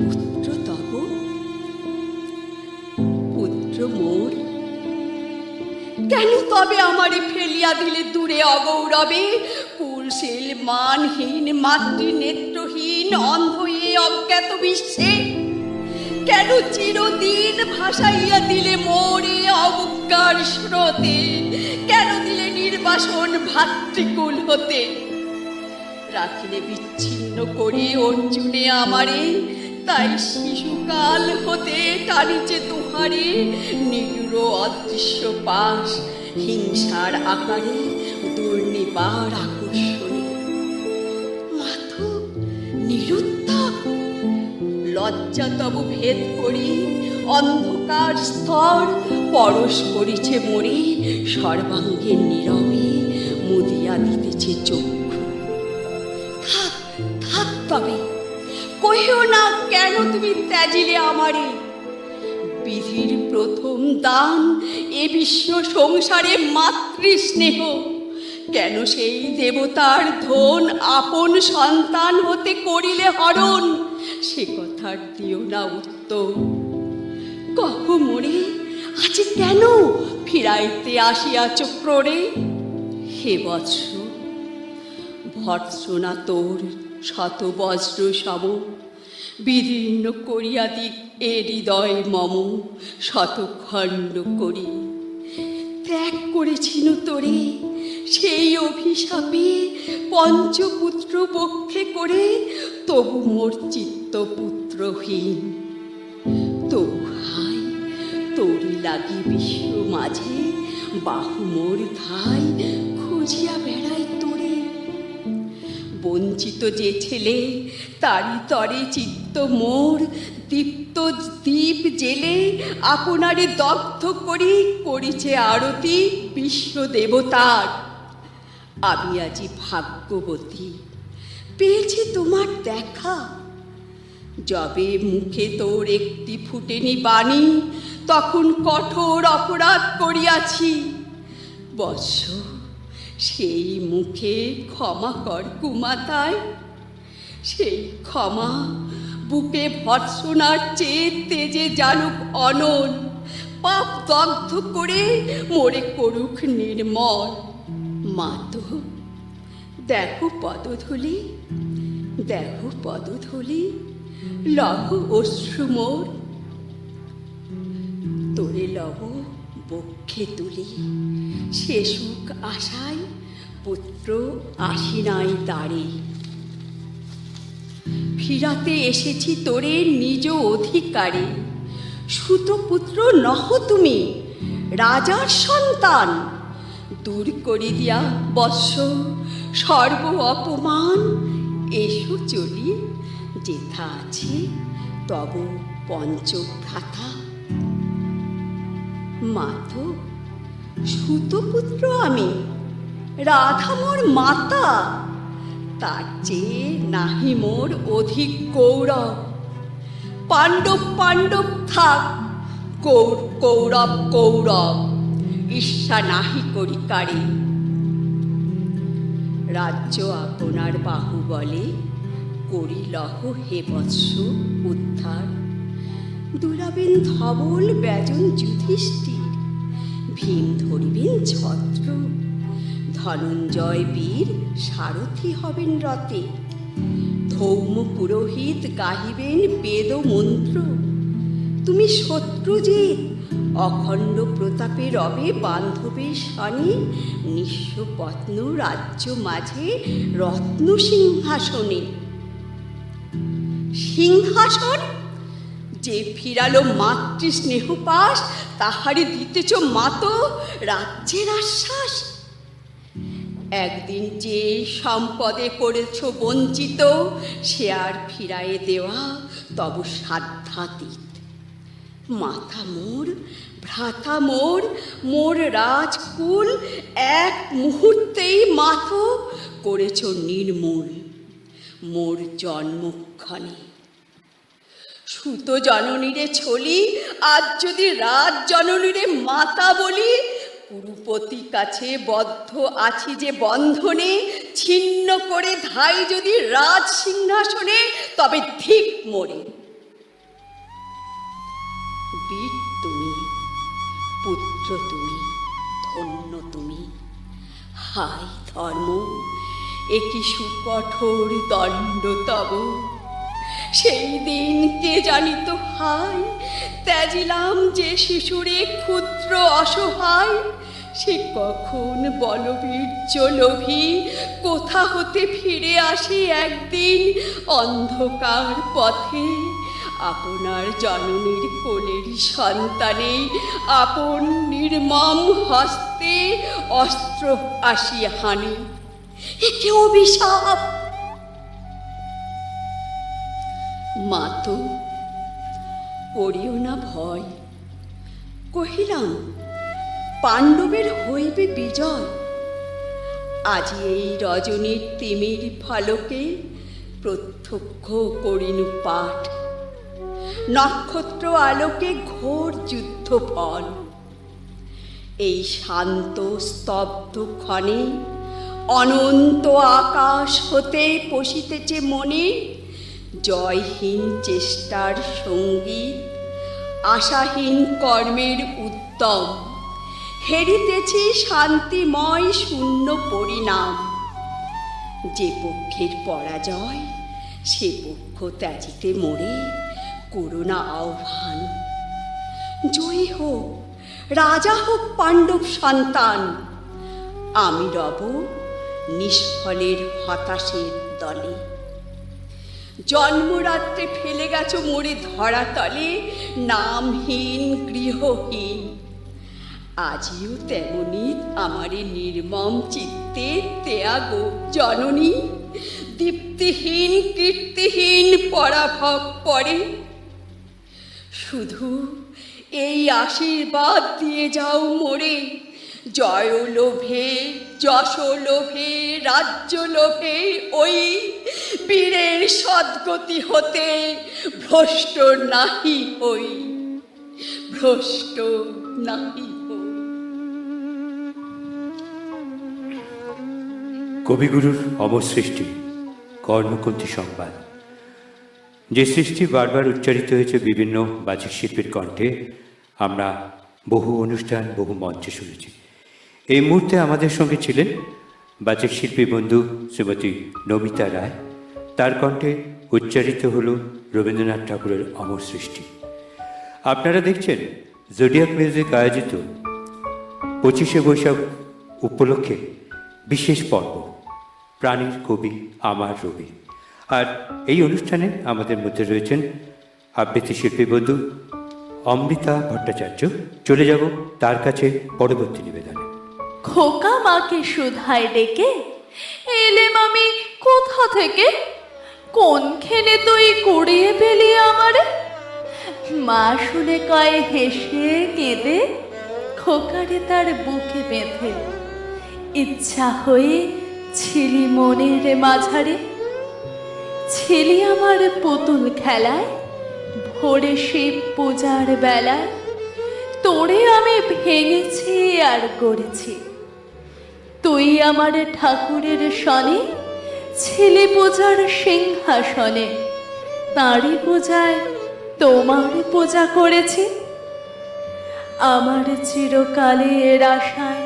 পুত্র তব, পুত্র মোর। কেন তবে আমারে ফেলিয়া দিলে দূরে অগৌরবে? কুলশীল মানহীন মাতৃ নেত্রহীন অন্ধ এ অজ্ঞাত বিশ্বে কেন চিরদিন ভাসাইয়া দিলে মোরে অবজ্ঞার স্রোতে? কেন দিলে নির্বাসন ভাতৃকুল হতে? রাখিলে বিচ্ছিন্ন করি অর্জুনে আমারে, তাই শিশুকাল হতে টানিছে তুহারে নিগুড় অদৃশ্য পাশ হিংসার আকারে দুর্নিবার আকর্ষণে। মাথু নিরুত্তর লজ্জা তব ভেদ করি অন্ধকার স্তর পরশ করিছে মরি সর্বাঙ্গে নীরবে মুদিয়া দিতেছে চক্ষু। থাক থাক তবে কহিও না কেন তুমি ত্যাজিলে আমারে? বিধির প্রথম দান এ বিশ্ব সংসারে মাতৃস্নেহ, কেন সেই দেবতার ধন আপন সন্তান হতে করিলে হরণ? সে কথার দিও না উত্তর। কহ মোরে আজ কেন ফিরাইতে আসিয়াছ ক্রোড়ে? হে বৎস ভর্ৎসনা তোর শত বজ্র সম, বিদীর্ণ করিয়া দিক এ হৃদয় মম শতখণ্ড করি। ত্যাগ করেছিনু তোরে সেই অভিশাপে পঞ্চপুত্র বক্ষে করে, তবু মোর চিত্ত পুত্রহীন। তবু হাই তোরি লাগি বিশ্ব মাঝে বাহু মোর ধাই খুঁজিয়া বেড়াই তোরে। বঞ্চিত যে ছেলে তারি তরে চিত্ত মোর দীপ্ত দ্বীপ জেলে আপনারে দগ্ধ করি করিছে আরতি বিশ্ব দেবতার। আমি আজি ভাগ্যবতী পেয়েছি তোমার দেখা, যবে মুখে তোর একটি ফুটেনি বাণী তখন কঠোর অপরাধ করিয়াছি। বৎস সেই মুখে ক্ষমা কর কুমাতায়, সেই ক্ষমা বুকে ভর্ৎসনার চেয়ে তেজে জানুক অনল, পাপ দগ্ধ করে মোরে করুক নির্মল। মাতো দেখো পদধূলি, দেখো পদধূলি, লহ অশ্রু মোর। তোরে লব বক্ষে তুলি, সে সুখ আশায় পুত্র আসি নাই দ্বারে। ফিরাতে এসেছি তোরে নিজ অধিকারে, সুতপুত্র নহ তুমি রাজার সন্তান। দূর করি দিয়া বৎস সর্ব অপমান, এসো চলি যেথা আছে তব পঞ্চভ্রাতা। মাতো সুতপুত্র আমি, রাধা মোর মাতা, তার চেয়ে নাহি মোর অধিক গৌরব। পাণ্ডব পাণ্ডব থাক, কৌরব কৌরব, ঈর্ষা নাহি করি কারে। রাজ্য আপনার বাহুবলে করি লহ হে বৎস উদ্ধার। দুলাবেন ধবল ব্যজন যুধিষ্ঠির, ভীম ধরিবেন ছত্র, ধনঞ্জয় বীর সারথি হবেন রথে। ধৌম পুরোহিত গাহিবেন বেদ মন্ত্র। তুমি শত্রুজিৎ অখণ্ড প্রতাপে রবে বান্ধবের সনে, নিঃস্ব পত্ন রাজ্য মাঝে রত্ন সিংহাসনে। সিংহাসন যে ফিরালো মাতৃ স্নেহপাশ, তাহারে দিতেছ মাতো রাজ্যের আশ্বাস। একদিন যে সম্পদে করেছ বঞ্চিত, সে আর ফিরায়ে দেওয়া তব সাধ্যাতীত। মাথা মোর, ভ্রাতা মোর, মোর রাজকুল এক মুহূর্তেই মাথো করেছ নির্মূল। মোর জন্মক্ষণে সুত জননীরে ছলি, আজ যদি রাজ জননীরে মাতা বলি। কুরুপতি কাছে বদ্ধ আছি যে বন্ধনে, ছিন্ন করে ধাই যদি রাজ সিংহাসনে, তবে ধিক মোরে। বীর তুমি, পুত্র তুমি, ধন্য তুমি। হাই ধর্ম, একই সুকঠোর দণ্ড তব। সেই দিন কে জানিত হায়, ত্যাজিলাম যে শিশুরে ক্ষুদ্র অসহায়। সে কখন বলবীর্য লোভী, কোথা হতে ফিরে আসে একদিন অন্ধকার পথে। আপনার জননীর কোলের সন্তানে আপন নির্মম হস্তে অস্ত্র আসিয়া হানে। একে অভিশাপ। মাতো করিও না ভয়, কহিলাম পাণ্ডবের হইবে বিজয়। আজি এই রজনীর তিমির ফলকে প্রত্যক্ষ করিনু পাঠ। নক্ষত্র আলোকে ঘোর যুদ্ধ ফল। এই শান্ত স্তব্ধ ক্ষণে অনন্ত আকাশ হতে পশিতেছে মনে জয়হীন চেষ্টার সঙ্গীত, আশাহীন কর্মের উদ্যম। হেরিতেছি শান্তিময় শূন্য পরিণাম। যে পক্ষের পরাজয়, সে পক্ষ ত্যাজিতে মোরে করুণা আহ্বান। জয়ী হোক, রাজা হোক পাণ্ডব সন্তান, আমি রব নিষ্ফলের হতাশের দলে। জন্মরাত্রে ফেলে গেছো মোরে ধরাতলে, নামহীন গৃহহীন। আজিও তেমনি আমারে নির্মম চিত্তে ত্যাগো জননী। দীপ্তিহীন কীর্তিহীন পরাভব পরে, শুধু এই আশীর্বাদ দিয়ে যাও মোরে। জয় লোভে, যশ লোভে, রাজ্য লোভে ওই বীরের সদ্গতি হতে ভ্রষ্ট নাহি হই, ভ্রষ্ট নাহি হই। কবিগুরুর অমর সৃষ্টি কর্ণকুন্তী সংবাদ, যে সৃষ্টি বারবার উচ্চারিত হয়েছে বিভিন্ন বাচিক শিল্পীর কণ্ঠে। আমরা বহু অনুষ্ঠান, বহু মঞ্চে শুনেছি। এই মুহূর্তে আমাদের সঙ্গে ছিলেন বাচিক শিল্পী বন্ধু শ্রীমতী নমিতা রায়। তার কণ্ঠে উচ্চারিত হল রবীন্দ্রনাথ ঠাকুরের অমর সৃষ্টি। আপনারা দেখছেন জোডিয়াক মিউজিক আয়োজিত 25শে বৈশাখ উপলক্ষে বিশেষ পর্ব প্রাণীর কবি আমার রবি। আর এই অনুষ্ঠানে আমাদের মধ্যে রয়েছেন আবৃত্তি শিল্পী বন্ধু অমৃতা ভট্টাচার্য। চলে যাব তার কাছে পরবর্তী নিবেদনে। খোকা মাকে সুধায় ডেকে এলেম আমি কোথা থেকে, কোনখানে তুই কুড়িয়ে পেলি আমারে। মা শুনে কয় হেসে কেঁদে, খোকারে তার বুকে বেঁধে। ইচ্ছা হয়ে ছিলি মনের মাঝারে, ছিলি আমার পুতুল খেলায়, ভোরে শিব পূজার বেলায় তোরে আমি ভেঙেছি আর গড়েছি। তুই আমার ঠাকুরের সনে, ছিলি পূজার সিংহাসনে, তাঁরই পূজায় তোমার পূজা করেছি। আমার চিরকালের আশায়,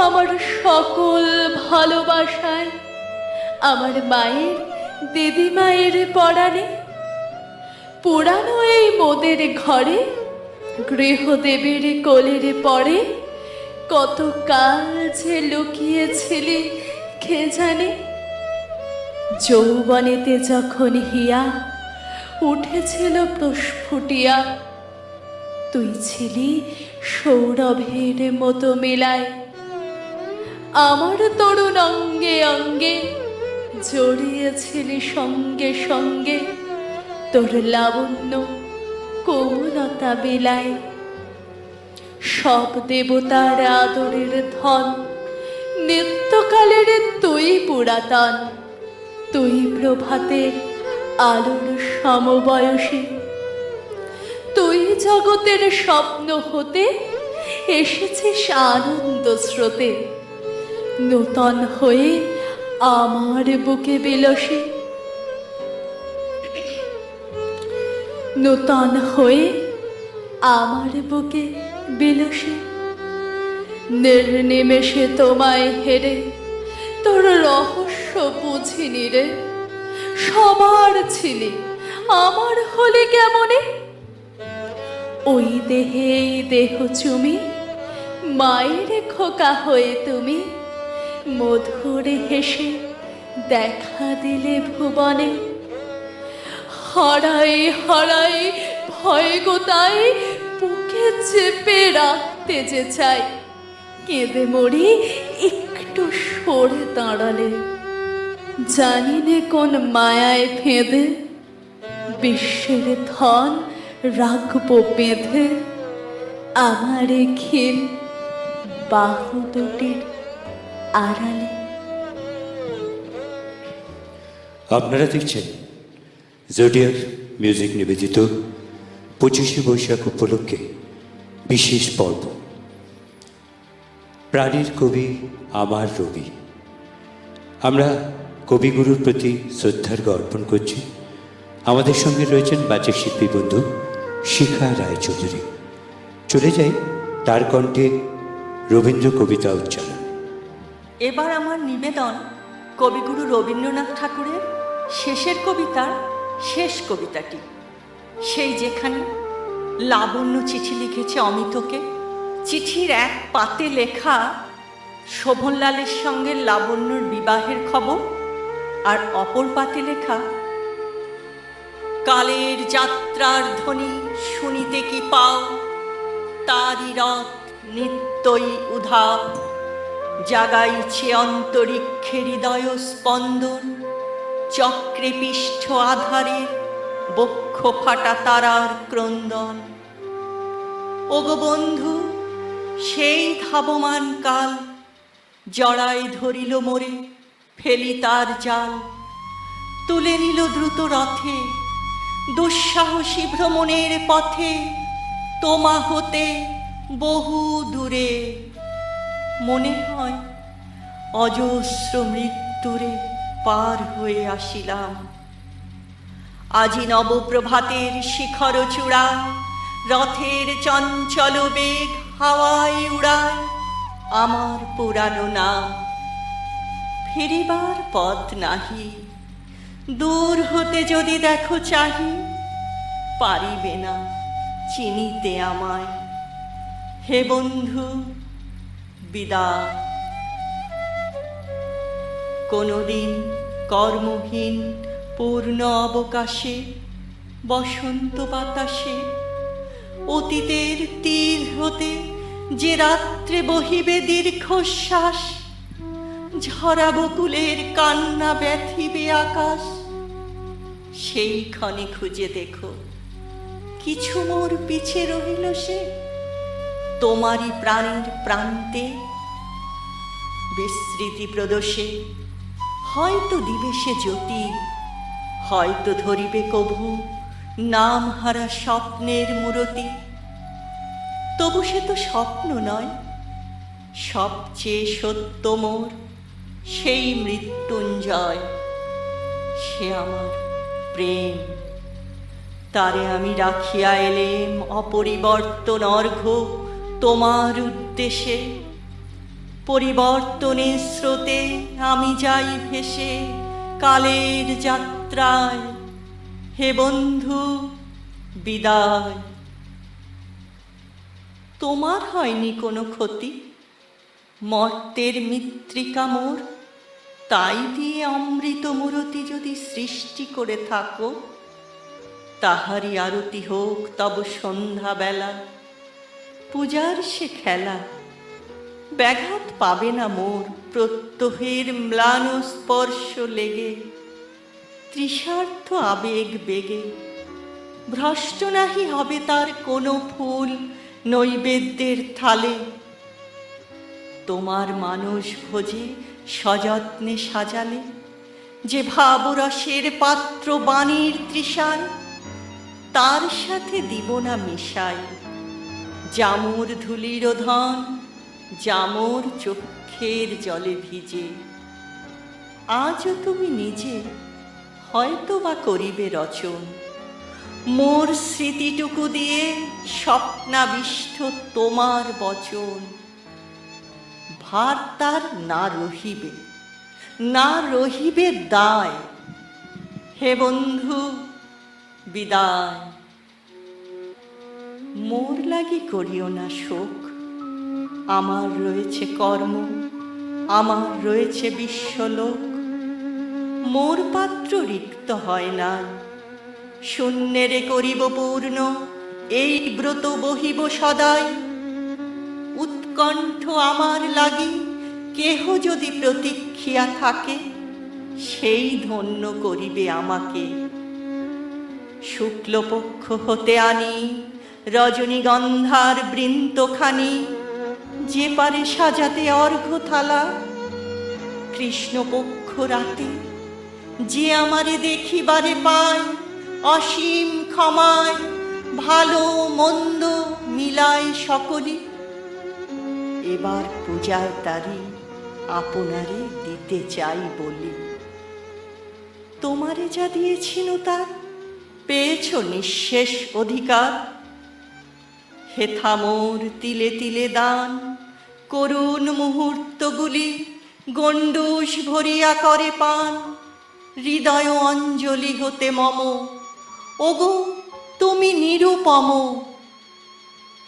আমার সকল ভালোবাসায়, আমার মায়ের দিদিমায়ের পরাণে, পুরানো এই মোদের ঘরে, গৃহদেবীর কোলের পরে কত কাল যে লুকিয়েছিলি কে জানে। যৌবনেতে যখন হিয়া উঠেছিল প্রস্ফুটিয়া, তুই ছিলি সৌরভের মতো মেলায়। আমার তরুণ অঙ্গে অঙ্গে জড়িয়েছিলি সঙ্গে সঙ্গে, তোর লাবণ্য কোমলতা বিলায়। সব দেবতার আদরের ধন, নিত্যকালের তুই পুরাতন, তুই প্রভাতের আলোর সমবয়সী। তুই জগতের স্বপ্ন হতে এসেছিস আনন্দ স্রোতে, নূতন হয়ে আমার বুকে বিলসী। নূতন হয়ে আমার বুকে বিলসী। নির্নিমেষে তোমায় হেরে তোর রহস্য বুঝিনি রে। সবার ছিলে, আমার হলে কেমনে? ওই দেহে এই দেহ চুমি, মায়ের খোকা হয়ে তুমি মধুরে হেসে দেখা দিলে ভুবনে। হারাই হারাই ভয় গোতাই বুকে চেপে রাখতে যে চাই, কেঁদে মরি একটু সরে দাঁড়ালে। জানি নে কোন মায়ায় ফেঁদে বিশ্বের ধন রাখবো বেঁধে, আমার ক্ষীণ বাহু দুটির আড়ালে। আপনারা দেখছেন জোডিয়াক মিউজিক নিবেদিত 25শে বৈশাখ উপলক্ষে বিশেষ পর্ব। প্রাণীর কবি আমার রবি। আমরা কবিগুরুর প্রতি শ্রদ্ধার্ঘ্য অর্পণ করছি। আমাদের সঙ্গে রয়েছেন বাচিক শিল্পী বন্ধু শিখা রায়চৌধুরী। চলে যাই তার কণ্ঠে রবীন্দ্র কবিতা উচ্চারণ। এবার আমার নিবেদন কবিগুরু রবীন্দ্রনাথ ঠাকুরের শেষের কবিতার শেষ কবিতাটি, সেই যেখানে লাবণ্য চিঠি লিখেছে অমিতকে। চিঠির এক পাতে লেখা শোভনলালের সঙ্গে লাবণ্যর বিবাহের খবর, আর অপর পাতে লেখা কালের যাত্রার ধ্বনি শুনিতে কি পাও, তারি রথ নিত্যই উধাও, জাগাইছে অন্তরিক্ষে হৃদয় স্পন্দন, চক্রে পৃষ্ঠ আধারে বক্ষ ফাটা তারার ক্রন্দন। ওগো বন্ধু, সেই ধাবমান কাল জড়াই ধরিল মোরে, ফেলি তার জাল, তুলে নিল দ্রুত রথে, দুঃসাহসী ভ্রমণের পথে, তোমা হতে বহু দূরে। মনে হয় অজস্র মৃত্যুরে পার হয়ে আসিলাম। আজি নবপ্রভাতের শিখর চূড়ায়, রথের চঞ্চল বেগ হাওয়ায় উড়ায় আমার পুরানো নাম। ফিরিবার পথ নাহি, দূর হতে যদি দেখো চাহি, পারিবে না চিনিতে আমায়। হে বন্ধু বিদায়। কোনদিন কর্মহীন পূর্ণ অবকাশে, বসন্ত বাতাসে, অতীতের তীর হতে যে রাত্রে বহিবে দীর্ঘশ্বাস, ঝরা বকুলের কান্না ব্যথিবে আকাশ, সেই ক্ষণে খুঁজে দেখো কিছু মোর পিছে রহিল সে, তোমারই প্রাণের প্রান্তে। বিস্মৃতি প্রদোষে হয়তো দিবে সে জ্যোতি, হয়তো ধরিবে কভু নাম হারা স্বপ্নের মূরতি। তবু সে তো স্বপ্ন নয়, সবচেয়ে সত্য মোর সেই মৃত্যুঞ্জয়। সে আমার প্রেম, তারে আমি রাখিয়া এলেম অপরিবর্তন অর্ঘ্য তোমার উদ্দেশে। পরিবর্তনের স্রোতে আমি যাই ভেসে কালের যাত্রায়। হে বন্ধু বিদায়। তোমার হয়নি কোনো ক্ষতি, মর্তের মৃত্তিকা মোর, তাই দিয়ে অমৃত মূরতি যদি সৃষ্টি করে থাকো, তাহারই আরতি হোক তব সন্ধ্যাবেলা। পূজার সে খেলা ব্যাঘাত পাবে না মোর প্রত্যহের ম্লান স্পর্শ লেগে। তৃষার্থ আবেগ বেগে ভ্রষ্ট নাহি হবে তার কোনো ফুল নৈবেদ্যের থালে। তোমার মানস ভোজে সযত্নে সাজালে যে ভাবরসের পাত্র বাণীর তৃষায়, তার সাথে দিব না মিশাই জামুর ধুলির ধন, জামুর চক্ষের জলে ভিজে। আজও তুমি নিজে হয়তো বা করিবে রচন মোর স্মৃতিটুকু দিয়ে স্বপ্নাবিষ্ট তোমার বচন। ভার তার না রহিবে, না রহিবে দায়। হে বন্ধু বিদায়। মোর লাগি করিও না শোক, আমার রয়েছে কর্ম, আমার রয়েছে বিশ্বলোক। মোর পাত্র রিক্ত হয় না, শূন্যেরে করিব পূর্ণ, এই ব্রত বহিব সদাই। উৎকণ্ঠ আমার লাগি কেহ যদি প্রতীক্ষিয়া থাকে, সেই ধন্য করিবে আমাকে। শুক্লপক্ষ হতে আনি রজনীগন্ধার বৃন্তখানি, যে পারে সাজাতে অর্ঘ্য থালা। কৃষ্ণপক্ষ রাতে যে আমারে দেখিবারে পায়, অসীম ক্ষমায় ভালো মন্দ মিলায় সকলি। এবার পূজার তারি আপনারে দিতে চাই বলি। তোমারে যা দিয়েছিনু তার পেয়েছ নিঃশেষ অধিকার। হেথা মোর তিলে তিলে দান, করুণ মুহূর্তগুলি গণ্ডূষ ভরিয়া করে পান। হৃদয় অঞ্জলি হতে মম, ওগো তুমি নিরুপম।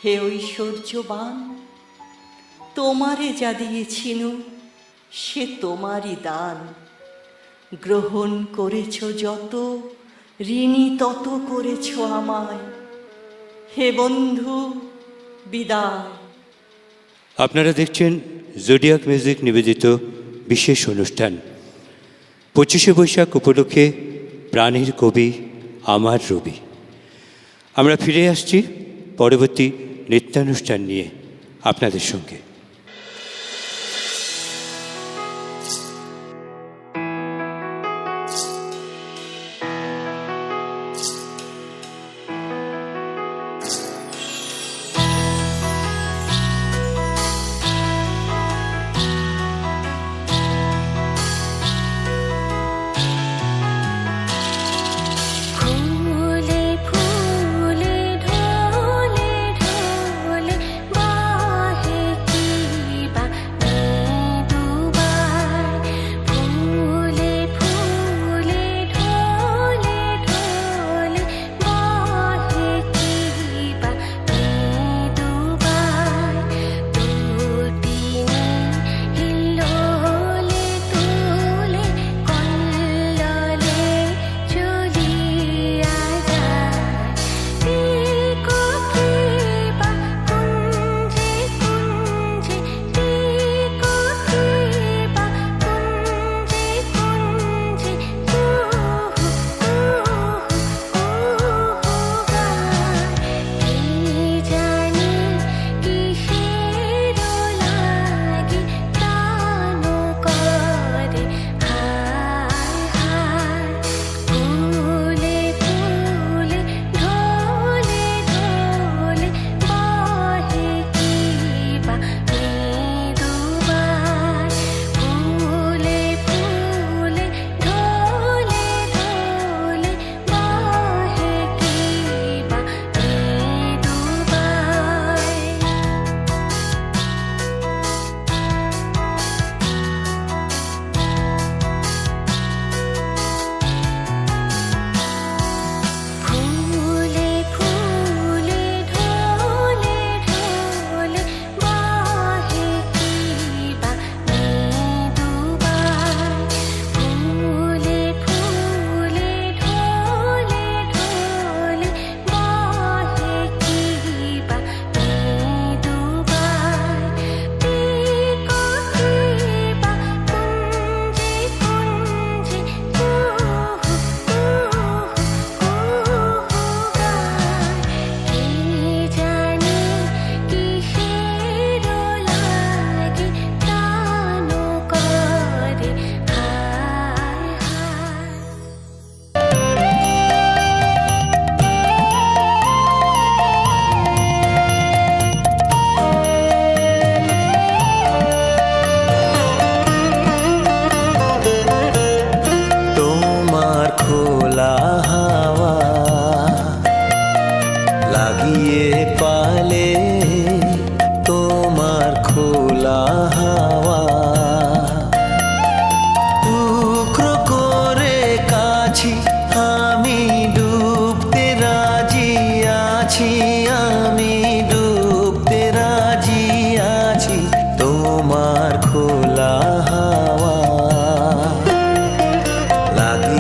হে ঐশ্বর্যবান, তোমারে যা দিয়েছিনু সে তোমারই দান। গ্রহণ করেছ যত, ঋণী তত করেছ আমায়। হে বন্ধু বিদায়। আপনারা দেখছেন জোডিয়াক মিউজিক নিবেদিত বিশেষ অনুষ্ঠান 25শে বৈশাখ উপলক্ষে প্রাণের কবি আমার রবি। আমরা ফিরে আসছি পরবর্তী নৃত্যানুষ্ঠান নিয়ে আপনাদের সঙ্গে। ফুলে ফুলে ঢলে ঢলে বাহে কি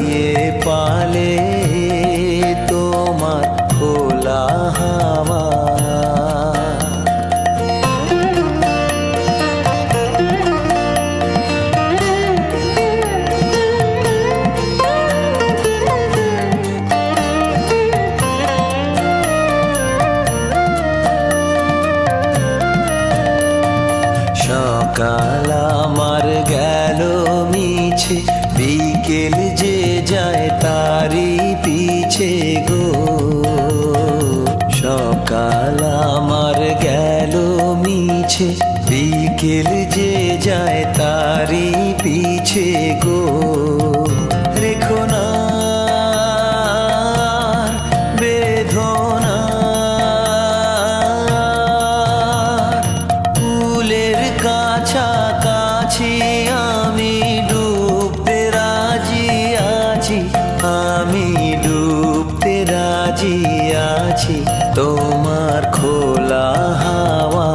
লাগিয়ে পালে তোমার খোলা হাওয়া। সকাল আমার গেল মিছে, বিকেল যে যায় তারি পিছে গো। সকাল আমার গেল মিছে, বিকেল যে যায় তারি পিছে গো। রেখো না বেদনা, ফুলের কাছাকাছি আমি ডুবতে রাজি আছি, আমি ডুবতে রাজি আছি তোমার খোলা হাওয়া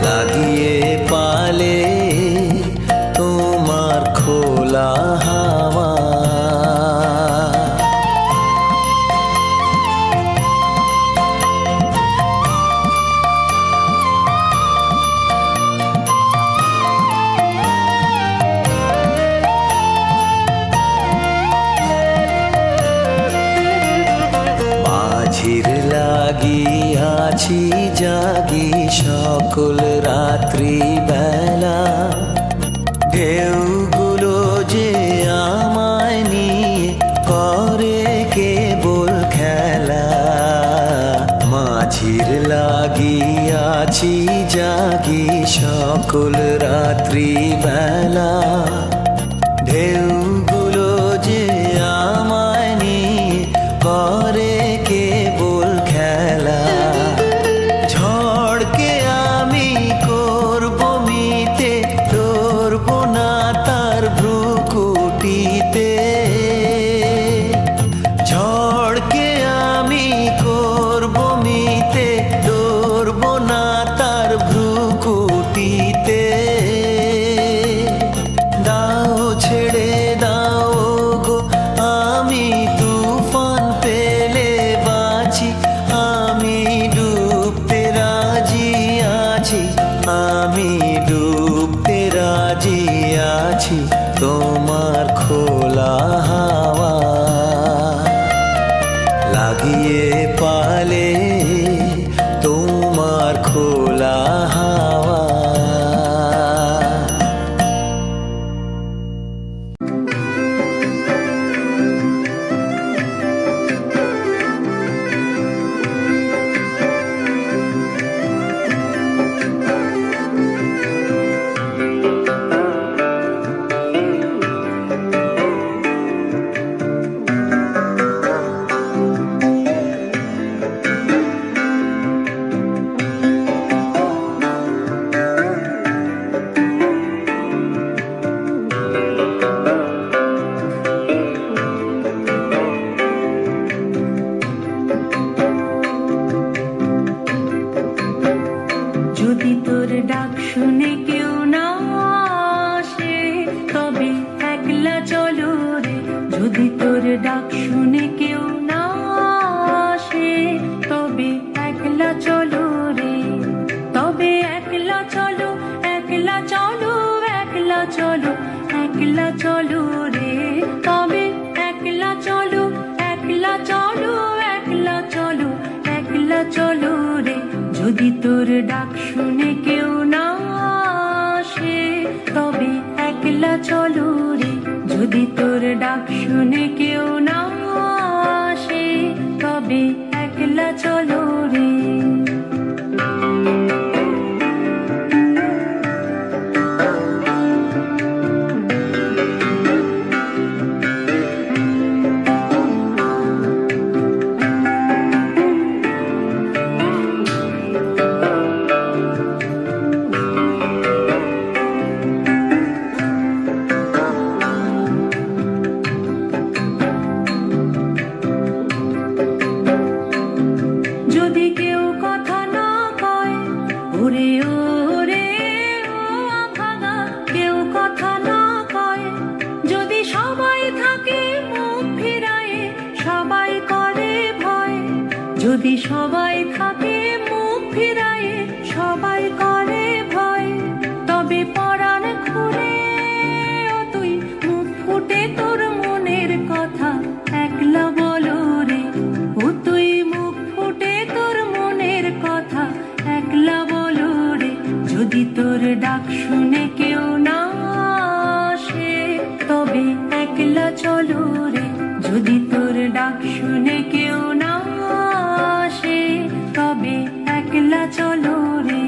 লাগিয়ে পালে তোমার খোলা হাওয়া। মাঝির লাগিয়াছি জাগি সকল রাত্রি বেলা, ঢেউগুলো যে আমায় নিয়ে করে কেবল খেলা। মাঝির লাগিয়াছি জাগি সকল রাত্রি বেলা, ঢেউগুলো যে আমায় নিয়ে করে কেবল খেলা। ঝড়কে আমি করব মিতে, ধরব না তার ভ্রুকুটিতে। ঝড়কে আমি করব মিতে, ধরব না তার ভ্রুকুটিতে। দাও ছেড়ে দাও গো, আমি তুফান পেলে বাঁচি, আমি ডুবতে রাজি আছি, আমি ডুবতে রাজি আছি তোমার খোলা হাওয়া লাগিয়ে পালে তোমার খোলা হাওয়া। যদি তোর ডাক শুনে কেউ না আসে, তবে একলা চলো রে। যদি তোর ডাক শুনে কেউ না আসে, তবে একলা চলো রে। তবে একলা চলো, একলা চলো, একলা চলো, একলা চলো রে। তবে একলা চলো, একলা চলো, একলা চলো, একলা চলো রে। যদি তোর ডাক শুনে কেউ না আসে, তবে একলা চলো রে। যদি তোর ডাক শুনে কেউ না আসে, তবে একলা চলো রে। যদি সবাই থাকে মুখ ফিরায়ে, সবাই করে ভয়, তবে পরাণ খুলে ও তুই মুখ ফুটে তোর মনের কথা একলা বলো রে। ও তুই মুখ ফুটে তোর মনের কথা একলা বলো রে। যদি তোর ডাক শুনে কেউ না আসে, তবে একলা চলো রে। যদি তোর ডাক শুনে কেউ না আসে, তবে একলা চলো রে।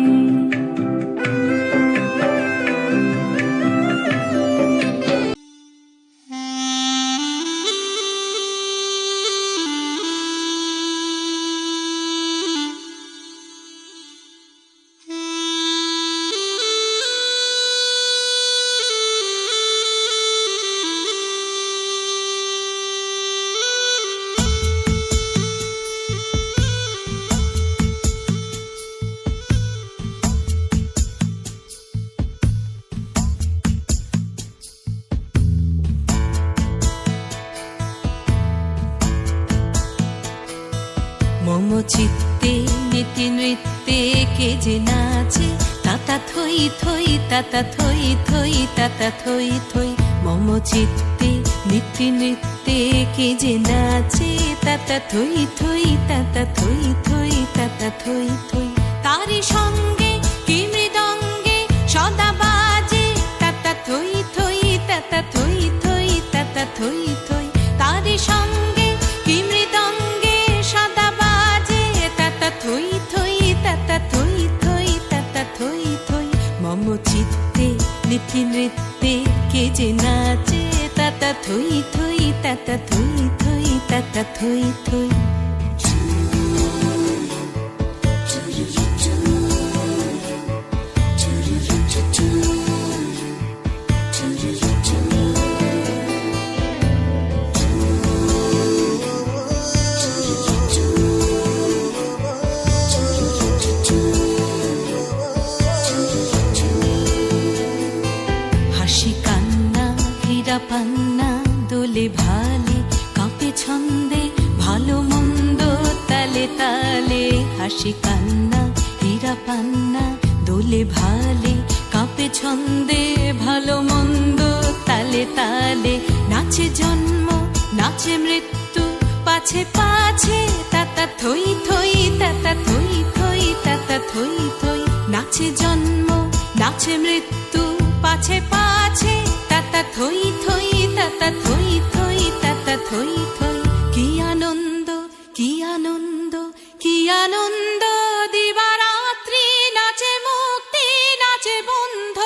মম চিত্তে নীতি নৃত্যে কে যে নাচে, তাতা থই থই তাতা থই থই তাতা থই থই। মম চিত্তে নীতি নৃত্যে কে যে নাচে, তাতা থই থই তাতা থই থই তাতা থই থই। তারি সঙ্গে কি মৃদঙ্গে সদা বাজে, তাতা থই থই তাতা থই থই তাতা থই থই। তারি সঙ্গে কি মৃদঙ্গে সদা বাজে, তাতা থই থই তাতা থই থই তাতা থই থই। মম চিত্তে নীতি নৃত্যে কে যে নাচে, তাতা থই থই তাতা থই থই তাতা থই থই। হাসি কান্না হীরা পান্না দোলে ভালে, কাঁপে ছন্দে ভালো মন্দ তালে তালে। হাসি কান্না হীরা পান্না দোলে ভালে, কাঁপে ছন্দে ভালো মন্দ তালে তালে। নাচে জন্ম নাচে মৃত্যু পাছে পাছে, তাতা থই থই তাতা থই থই তাতা থই থই। নাচে জন্ম নাচে মৃত্যু পাছে পাছে, তাতা থই থই তাতা থই থই তাতা থই থই। কি আনন্দ কি আনন্দ কি আনন্দ, দিবারাত্রি নাচে মুক্তি নাচে বন্ধ।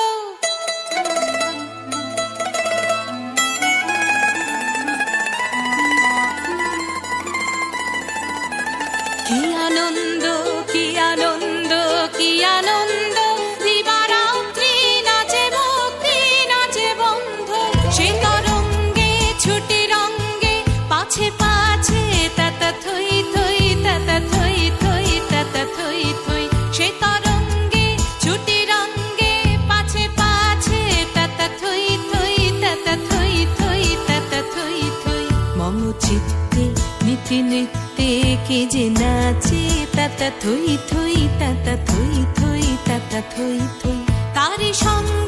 কি আনন্দ কি আনন্দ কি আনন্দ, দিবারাত্রি নাচে মুক্তি নাচে বন্ধ। সে তরঙ্গে ছুটি রঙ্গে পাছে পাছে, তাতা থই থই তাতা থই থই তাতা থই থই। সে তরঙ্গে ছুটি রঙ্গে পাছে পাছে, তাতা থই থই তাতা থই থই তাতা থই থই। মম চিত্তে নীতি নৃত্যে কে যে নাচে, তাতা থই থই তাতা থই থই তাতা থই থই। তারি সঙ্গে